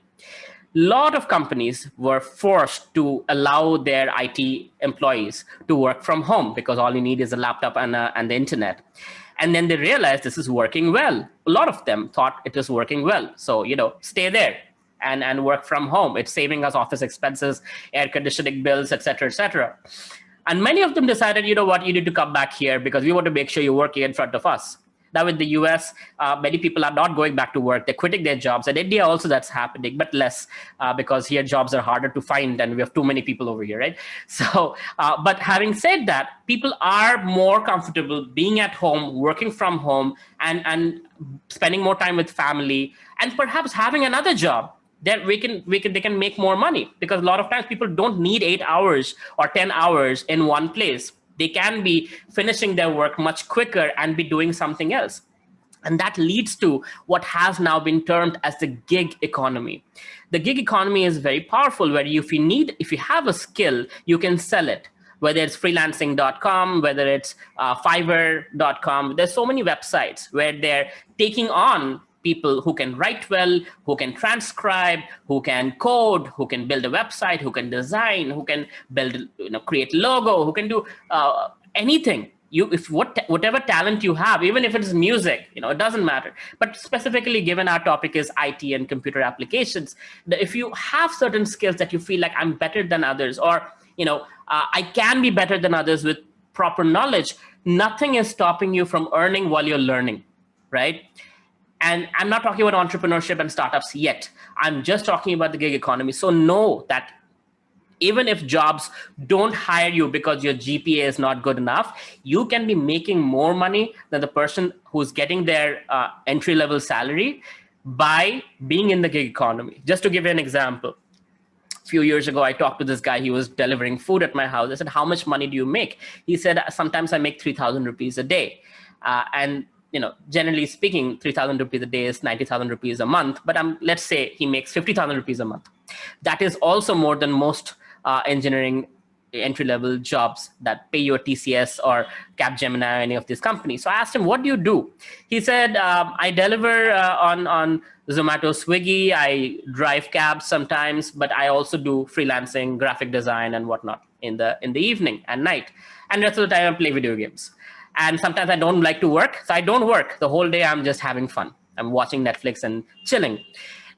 Speaker 2: A lot of companies were forced to allow their IT employees to work from home because all you need is a laptop and the internet. And then they realized this is working well. A lot of them thought it was working well. So, stay there and work from home. It's saving us office expenses, air conditioning bills, et cetera. And many of them decided, you know what, you need to come back here because we want to make sure you're working in front of us. Now in the US, many people are not going back to work. They're quitting their jobs. In India also that's happening, but less because here jobs are harder to find and we have too many people over here, right? So, but having said that, people are more comfortable being at home, working from home, and spending more time with family, and perhaps having another job that they can make more money, because a lot of times people don't need 8 hours or 10 hours in one place. They can be finishing their work much quicker and be doing something else. And that leads to what has now been termed as the gig economy. The gig economy is very powerful, where if you have a skill, you can sell it. Whether it's freelancing.com, whether it's fiverr.com, there's so many websites where they're taking on people who can write well, who can transcribe, who can code, who can build a website, who can design, who can build, create logo, who can do anything. Whatever talent you have, even if it's music, it doesn't matter. But specifically, given our topic is IT and computer applications, if you have certain skills that you feel like I'm better than others, or I can be better than others with proper knowledge, nothing is stopping you from earning while you're learning, right? And I'm not talking about entrepreneurship and startups yet. I'm just talking about the gig economy. So know that even if jobs don't hire you because your GPA is not good enough, you can be making more money than the person who's getting their entry-level salary by being in the gig economy. Just to give you an example, a few years ago, I talked to this guy. He was delivering food at my house. I said, how much money do you make? He said, sometimes I make 3,000 rupees a day. And generally speaking, 3,000 rupees a day is 90,000 rupees a month. But let's say he makes 50,000 rupees a month. That is also more than most engineering entry-level jobs that pay you a TCS or Capgemini or any of these companies. So I asked him, what do you do? He said, I deliver on Zomato, Swiggy. I drive cabs sometimes, but I also do freelancing, graphic design and whatnot in the evening and night. And the rest of the time I play video games. And sometimes I don't like to work. So I don't work. The whole day I'm just having fun. I'm watching Netflix and chilling.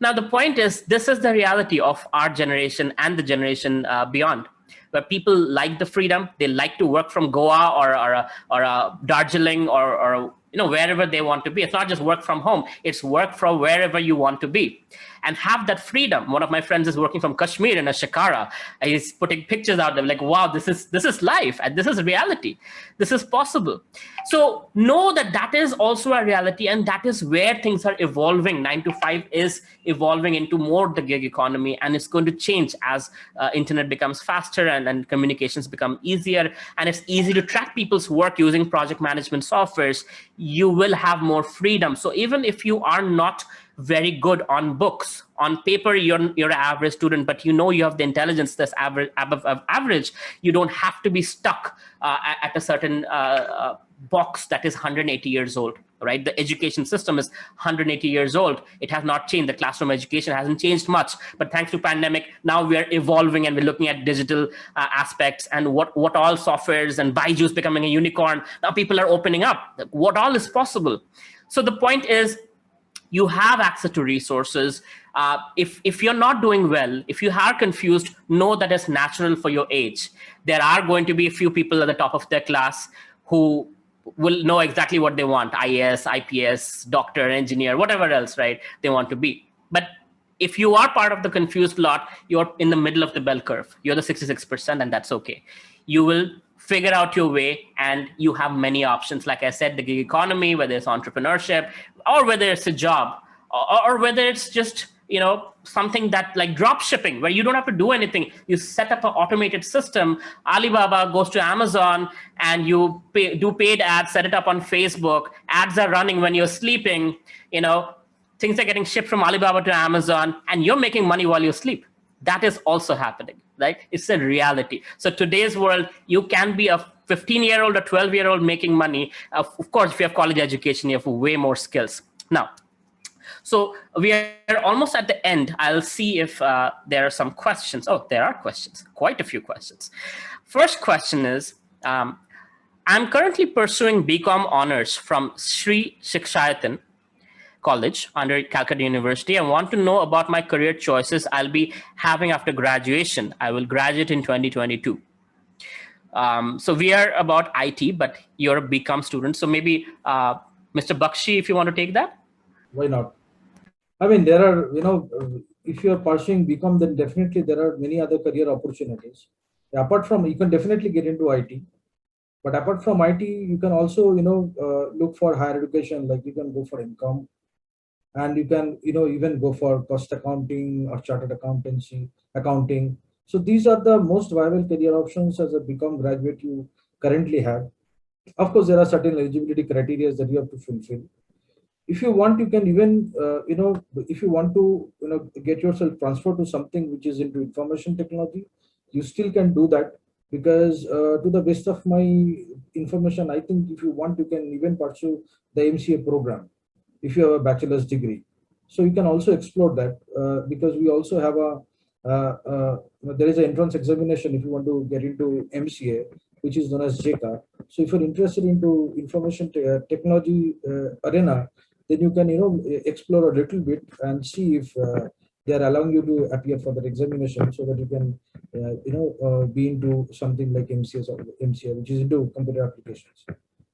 Speaker 2: Now, the point is, this is the reality of our generation and the generation beyond, where people like the freedom. They like to work from Goa or Darjeeling or wherever they want to be. It's not just work from home. It's work from wherever you want to be and have that freedom. One of my friends is working from Kashmir in a shikara. He's putting pictures out there like, wow, this is life and this is reality. This is possible. So know that is also a reality, and that is where things are evolving. 9 to 5 is evolving into more the gig economy, and it's going to change as internet becomes faster and communications become easier, and it's easy to track people's work using project management softwares. You will have more freedom. So even if you are not very good on books, on paper, you're an average student, but you have the intelligence that's above average. You don't have to be stuck at a certain box that is 180 years old, right? The education system is 180 years old. It has not changed. The classroom education hasn't changed much, but thanks to pandemic, now we are evolving and we're looking at digital aspects and what all softwares, and Baiju's becoming a unicorn. Now people are opening up. What all is possible? So the point is, you have access to resources. If you're not doing well, if you are confused, know that it's natural for your age. There are going to be a few people at the top of their class who will know exactly what they want: IAS, IPS, doctor, engineer, whatever else, right? They want to be. But if you are part of the confused lot, you're in the middle of the bell curve. You're the 66%, and that's okay. You will figure out your way, and you have many options. Like I said, the gig economy, whether it's entrepreneurship or whether it's a job or whether it's just, something that like drop shipping, where you don't have to do anything. You set up an automated system. Alibaba goes to Amazon and you do paid ads, set it up on Facebook. Ads are running when you're sleeping. Things are getting shipped from Alibaba to Amazon, and you're making money while you sleep. That is also happening, right? It's a reality. So today's world, you can be a 15-year-old or 12-year-old making money. Of course, if you have college education, you have way more skills. Now, so we are almost at the end. I'll see if there are some questions. Oh, there are questions, quite a few questions. First question is, I'm currently pursuing BCom honors from Sri Shikshayatan College under Calcutta University. I want to know about my career choices I'll be having after graduation. I will graduate in 2022. So we are about IT, but you're a BCom student. So maybe Mr. Bakshi, if you want to take that.
Speaker 3: Why not? I mean, there are, if you're pursuing BCom, then definitely there are many other career opportunities. Apart from, you can definitely get into IT. But apart from IT, you can also, look for higher education, like you can go for income. And you can, even go for cost accounting or chartered accounting. So these are the most viable career options as a BCom graduate you currently have. Of course, there are certain eligibility criteria that you have to fulfill. If you want, you can even, if you want to, get yourself transferred to something which is into information technology, you still can do that, because to the best of my information, I think if you want, you can even pursue the MCA program if you have a bachelor's degree. So you can also explore that, because we also have there is an entrance examination if you want to get into MCA, which is known as JCA. So if you're interested into information technology arena, then you can, explore a little bit and see if they are allowing you to appear for that examination, so that you can, be into something like MCA, which is into computer applications.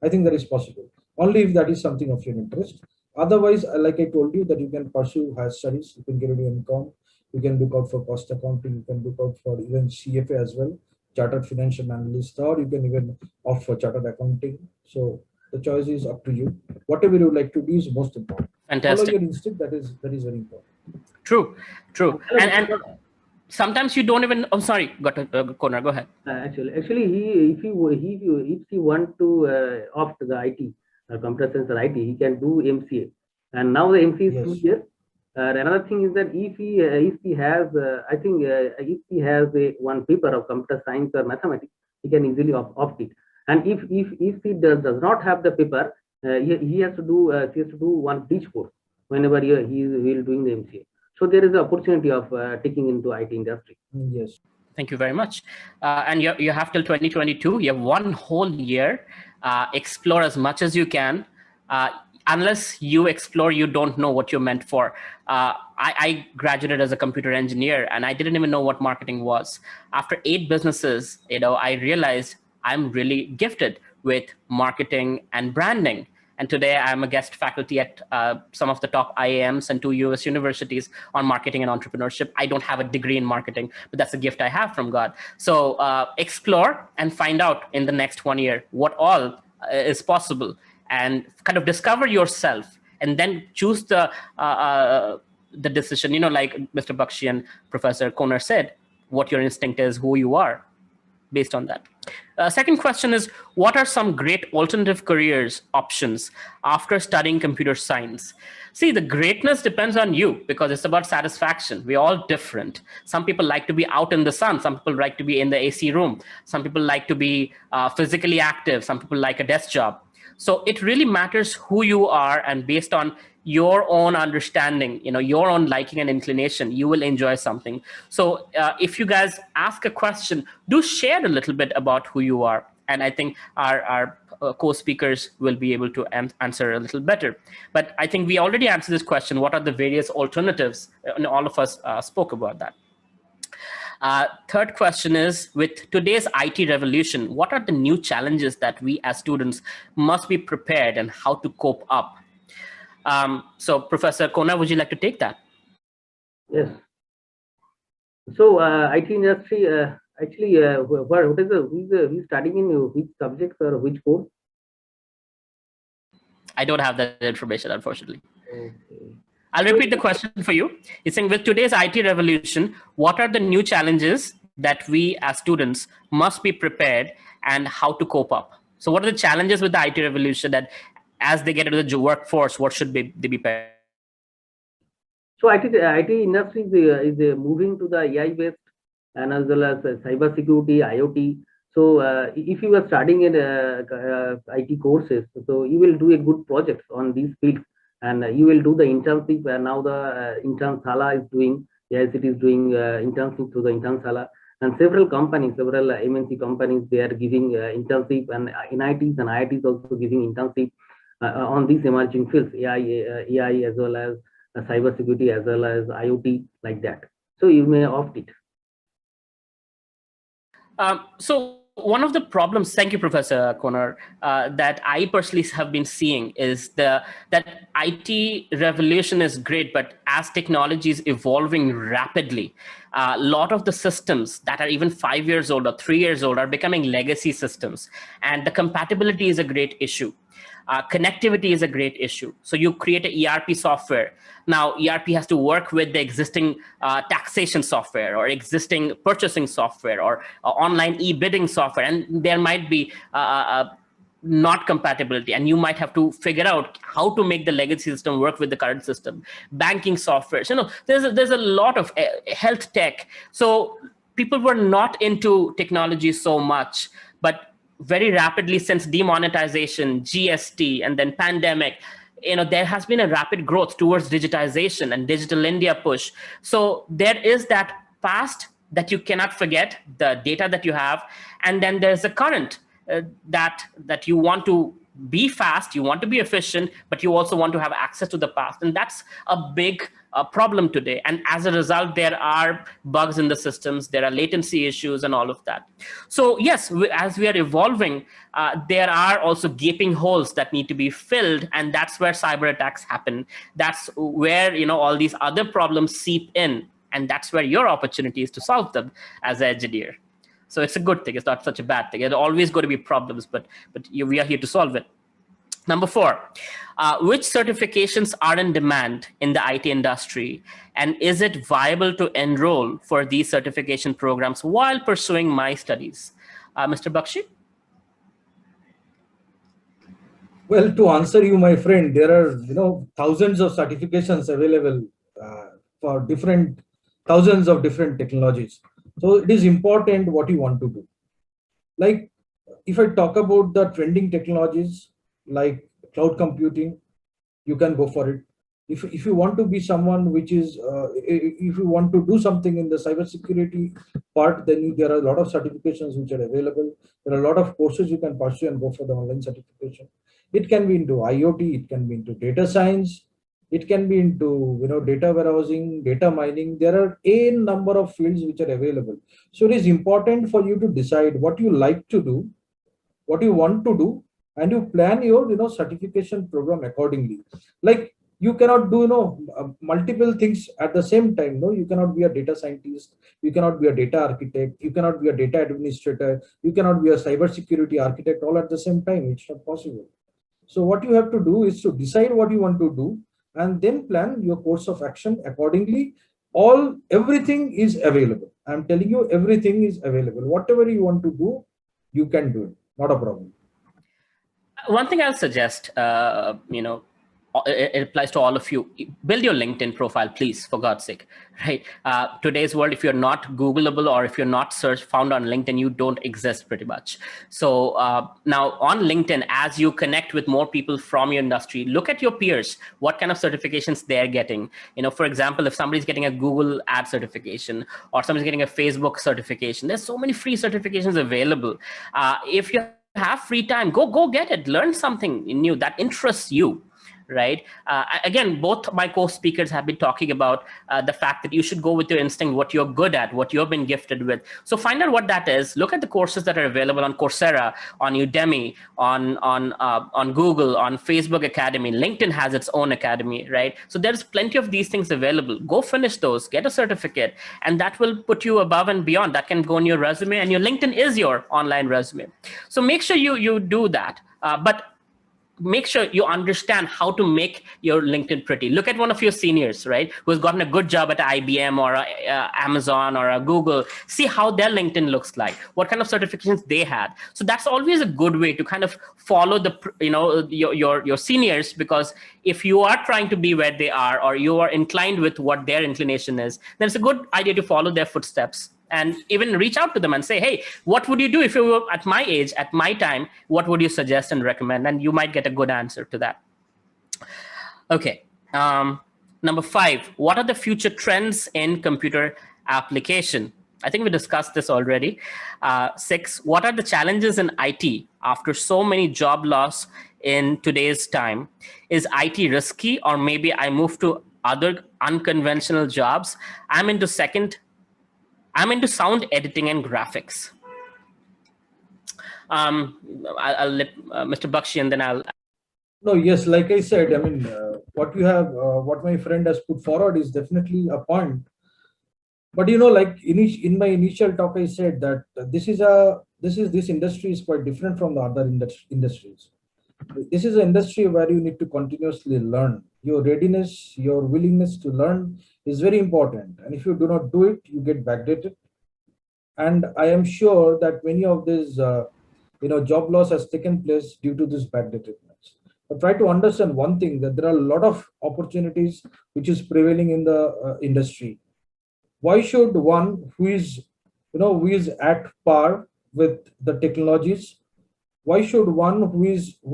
Speaker 3: I think that is possible, only if that is something of your interest. Otherwise, like I told you, that you can pursue higher studies, you can get into MCOM, you can look out for cost accounting, you can look out for even CFA as well, chartered financial analyst, or you can even opt for chartered accounting. So the choice is up to you. Whatever you would like to do is most important.
Speaker 2: Fantastic.
Speaker 3: Follow your instinct. That is very important.
Speaker 2: True. And sometimes you don't even. I'm sorry, Koner, go ahead.
Speaker 4: Actually, if he want to opt the IT, computer science or IT, he can do MCA. And now the MCA is 2 years. Another thing is that if he has, if he has one paper of computer science or mathematics, he can easily opt it. And if he does not have the paper, he has to do one bridge course whenever he will doing the MCA. So there is the opportunity of taking into IT industry.
Speaker 3: Yes.
Speaker 2: Thank you very much. And you have till 2022. You have 1 whole year. Explore as much as you can. Unless you explore, you don't know what you're meant for. I graduated as a computer engineer, and I didn't even know what marketing was. After 8 businesses, I realized I'm really gifted with marketing and branding. And today I'm a guest faculty at some of the top IIMs and 2 US universities on marketing and entrepreneurship. I don't have a degree in marketing, but that's a gift I have from God. So explore and find out in the next 1 year what all is possible, and kind of discover yourself, and then choose the decision, like Mr. Bakshi and Professor Koner said, what your instinct is, who you are, based on that. Second question is, what are some great alternative careers options after studying computer science? See, the greatness depends on you, because it's about satisfaction. We're all different. Some people like to be out in the sun. Some people like to be in the AC room. Some people like to be physically active. Some people like a desk job. So it really matters who you are, and based on your own understanding, your own liking and inclination, you will enjoy something. So if you guys ask a question, do share a little bit about who you are. And I think our co-speakers will be able to answer a little better. But I think we already answered this question. What are the various alternatives? And all of us spoke about that. Third question is, with today's IT revolution, what are the new challenges that we as students must be prepared, and how to cope up? So Professor Koner, would you like to take that?
Speaker 4: Yes. So IT industry, actually, who's studying in which subjects or which course?
Speaker 2: I don't have that information, unfortunately.
Speaker 4: Okay.
Speaker 2: I'll repeat the question for you. It's saying, with today's IT revolution, what are the new challenges that we as students must be prepared, and how to cope up? So what are the challenges with the IT revolution, that as they get into the workforce, what should they be prepared?
Speaker 4: So IT industry is moving to the AI-based, and as well as cyber security, IoT. So if you are studying in IT courses, so you will do a good project on these fields, and you will do the internship. And now the Internshala is doing, yes, it is doing internship through the Internshala. And several companies, several MNC companies, they are giving internship, and NITs and IITs also giving internship on these emerging fields, AI as well as cyber security, as well as IoT, like that. So you may opt it.
Speaker 2: So one of the problems, thank you, Professor Koner, that I personally have been seeing is that IT revolution is great, but as technology is evolving rapidly, a lot of the systems that are even 5 years old or 3 years old are becoming legacy systems, and the compatibility is a great issue. Connectivity is a great issue. So you create an ERP software. Now ERP has to work with the existing taxation software, or existing purchasing software, or online e-bidding software. And there might be not compatibility, and you might have to figure out how to make the legacy system work with the current system. Banking software, there's a lot of health tech. So people were not into technology so much, but very rapidly, since demonetization, GST, and then pandemic, there has been a rapid growth towards digitization and digital India push. So there is that past that you cannot forget, the data that you have, and then there's the current that you want to be fast, you want to be efficient, but you also want to have access to the past. And that's a big problem today. And as a result, there are bugs in the systems, there are latency issues and all of that. So yes, as we are evolving, there are also gaping holes that need to be filled. And that's where cyber attacks happen. That's where, all these other problems seep in. And that's where your opportunity is to solve them as an engineer. So it's a good thing. It's not such a bad thing. There's always going to be problems, but we are here to solve it. Number 4, which certifications are in demand in the IT industry? And is it viable to enroll for these certification programs while pursuing my studies? Mr. Bakshi?
Speaker 3: Well, to answer you, my friend, there are thousands of certifications available for thousands of different technologies. So it is important what you want to do. Like if I talk about the trending technologies like cloud computing, you can go for it. If you want to be someone which is, if you want to do something in the cybersecurity part, then there are a lot of certifications which are available. There are a lot of courses you can pursue and go for the online certification. It can be into IoT, it can be into data science, it can be into data warehousing, data mining. There are a number of fields which are available. So it is important for you to decide what you like to do, what you want to do, and you plan your certification program accordingly. Like you cannot do multiple things at the same time. No, you cannot be a data scientist, you cannot be a data architect, you cannot be a data administrator, you cannot be a cybersecurity architect all at the same time. It's not possible. So what you have to do is to decide what you want to do and then plan your course of action accordingly. Everything is available. I'm telling you, everything is available. Whatever you want to do, you can do it. Not a problem.
Speaker 2: One thing I'll suggest, it applies to all of you. Build your LinkedIn profile, please, for God's sake, right? Today's world, if you're not Googleable or if you're not found on LinkedIn, you don't exist pretty much. So now on LinkedIn, as you connect with more people from your industry, look at your peers, what kind of certifications they're getting. For example, if somebody's getting a Google ad certification or somebody's getting a Facebook certification, there's so many free certifications available. If you have free time, go get it, learn something new that interests you. Right. Again, both my co-speakers have been talking about the fact that you should go with your instinct, what you're good at, what you've been gifted with. So find out what that is. Look at the courses that are available on Coursera, on Udemy, on Google, on Facebook Academy. LinkedIn has its own academy, right? So there's plenty of these things available. Go finish those, get a certificate, and that will put you above and beyond. That can go on your resume, and your LinkedIn is your online resume. So make sure you do that. But make sure you understand how to make your LinkedIn pretty. Look at one of your seniors, right, who has gotten a good job at IBM or Amazon or Google. See how their LinkedIn looks like, what kind of certifications they had. So that's always a good way to kind of follow the, your seniors, because if you are trying to be where they are, or you are inclined with what their inclination is, then it's a good idea to follow their footsteps. And even reach out to them and say, hey, what would you do if you were at my age, at my time? What would you suggest and recommend? And you might get a good answer to that. Okay. Number 5, what are the future trends in computer application? I think we discussed this already. 6, what are the challenges in IT after so many job loss in today's time? Is IT risky, or maybe I move to other unconventional jobs? I'm into sound editing and graphics. I'll let Mr. Bakshi, and then I'll.
Speaker 3: No, yes, like I said, I mean, what my friend has put forward is definitely a point. But like in my initial talk, I said that this industry is quite different from the other industries. This is an industry where you need to continuously learn. Your readiness, your willingness to learn is very important. And if you do not do it, you get backdated. And I am sure that many of these job loss has taken place due to this bad treatments. But try to understand one thing, that there are a lot of opportunities which is prevailing in the industry. Why should one who is at par with the technologies, why should one who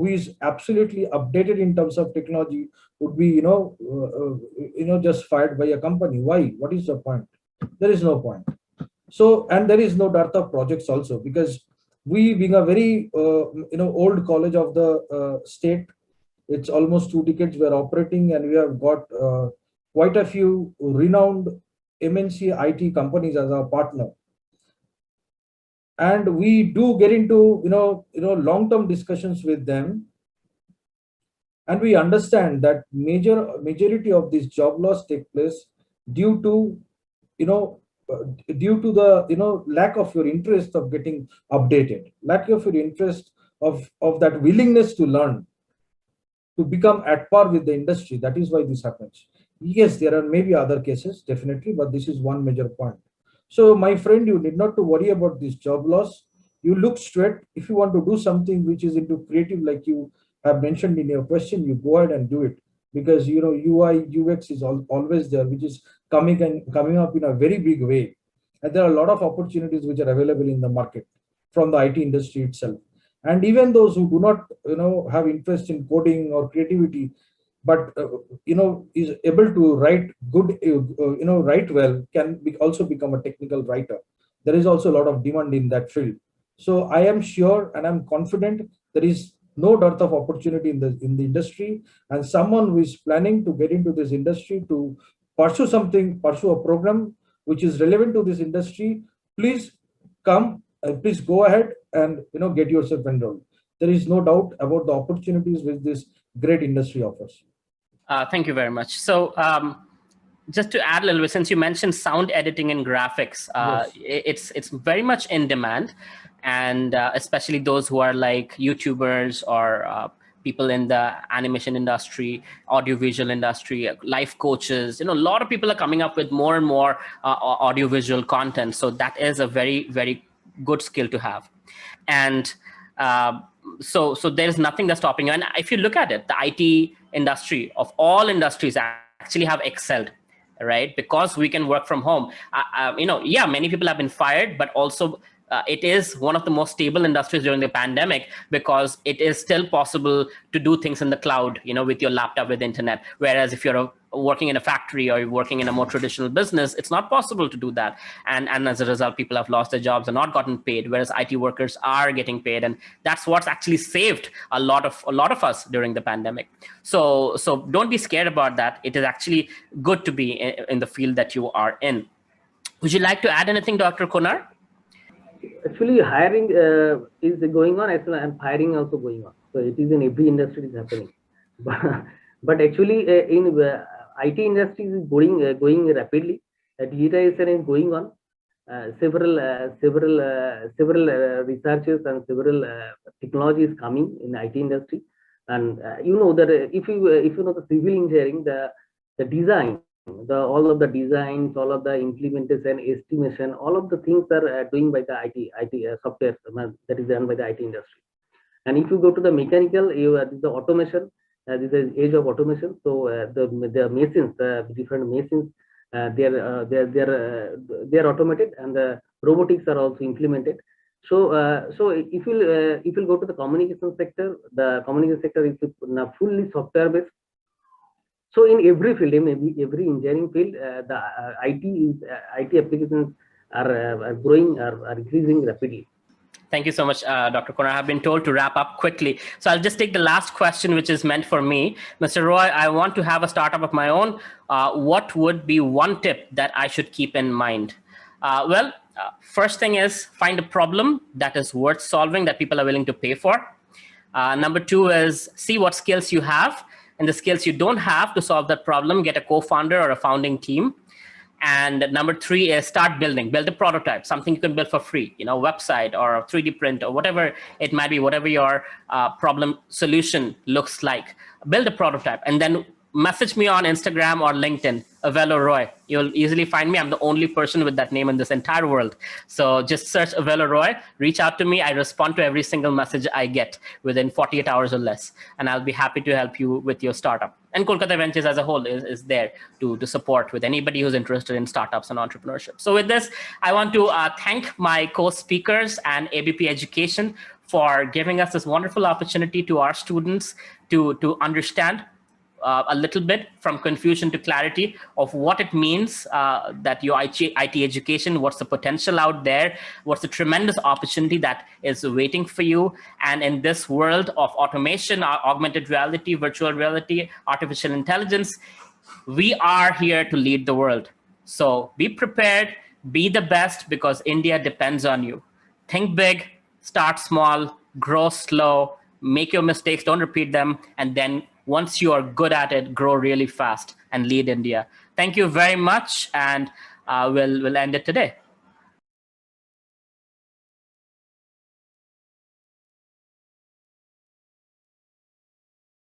Speaker 3: is absolutely updated in terms of technology would be just fired by a company? Why? What is the point? There is no point. So, and there is no dearth of projects also, because we, being a very old college of the state, it's almost 2 decades we are operating, and we have got quite a few renowned MNC IT companies as our partner. And we do get into long-term discussions with them, and we understand that majority of this job loss take place due to the lack of your interest of getting updated, lack of your interest of that willingness to learn, to become at par with the industry. That is why this happens. Yes, there are maybe other cases, definitely, but this is one major point. So my friend, you need not to worry about this job loss. You look straight. If you want to do something which is into creative, like you have mentioned in your question, you go ahead and do it, because UI UX is always there, which is coming up in a very big way. And there are a lot of opportunities which are available in the market from the IT industry itself. And even those who do not have interest in coding or creativity, but is able to write good, write well, can also become a technical writer. There is also a lot of demand in that field. So I am sure and I'm confident there is no dearth of opportunity in the industry, and someone who is planning to get into this industry to pursue a program which is relevant to this industry, please come, please go ahead and get yourself enrolled. There is no doubt about the opportunities which this great industry offers.
Speaker 2: Thank you very much. So just to add a little bit, since you mentioned sound editing and graphics,
Speaker 3: Yes.
Speaker 2: it's very much in demand, and especially those who are like YouTubers or people in the animation industry, audiovisual industry, life coaches. A lot of people are coming up with more and more audiovisual content. So that is a very, very good skill to have. And so there is nothing that's stopping you. And if you look at it, the IT industry of all industries actually have excelled, right? Because we can work from home. Yeah, many people have been fired, but also it is one of the most stable industries during the pandemic, because it is still possible to do things in the cloud, with your laptop, with internet. Whereas if you're working in a factory or you're working in a more traditional business, it's not possible to do that. And as a result, people have lost their jobs and not gotten paid, whereas IT workers are getting paid. And that's what's actually saved a lot of us during the pandemic. So don't be scared about that. It is actually good to be in the field that you are in. Would you like to add anything, Dr. Koner?
Speaker 4: Actually, hiring is going on as well, and hiring also going on. So it is in every industry is happening. But actually, in IT industry is going rapidly. Digitization is going on. Several researches and several technologies coming in IT industry. And that if you know the civil engineering, the design, all of the designs, all of the implementation, estimation, all of the things are doing by the IT software that is done by the IT industry. And if you go to the mechanical, the automation, this is age of automation. So the machines, the different machines, they are automated, and the robotics are also implemented. So if you go to the communication sector is fully software based. So in every field, in every engineering field, the IT applications are growing, are increasing rapidly.
Speaker 2: Thank you so much, Dr. Koner. I've been told to wrap up quickly. So I'll just take the last question, which is meant for me. Mr. Roy, I want to have a startup of my own. What would be one tip that I should keep in mind? First thing is find a problem that is worth solving, that people are willing to pay for. Number two is see what skills you have, and the skills you don't have to solve that problem, get a co-founder or a founding team. And number three is build a prototype, something you can build for free, website or a 3D print or whatever it might be, whatever your problem solution looks like. Build a prototype, and then message me on Instagram or LinkedIn, Avelo Roy. You'll easily find me. I'm the only person with that name in this entire world. So just search Avelo Roy, reach out to me. I respond to every single message I get within 48 hours or less. And I'll be happy to help you with your startup. And Kolkata Ventures as a whole is there to support with anybody who's interested in startups and entrepreneurship. So with this, I want to thank my co-speakers and ABP Education for giving us this wonderful opportunity to our students to understand a little bit from confusion to clarity of what it means that your IT education, what's the potential out there, what's the tremendous opportunity that is waiting for you. And in this world of automation, augmented reality, virtual reality, artificial intelligence, we are here to lead the world. So be prepared, be the best, because India depends on you. Think big, start small, grow slow, make your mistakes, don't repeat them, and then once you are good at it, grow really fast and lead India. Thank you very much, and we'll end it today.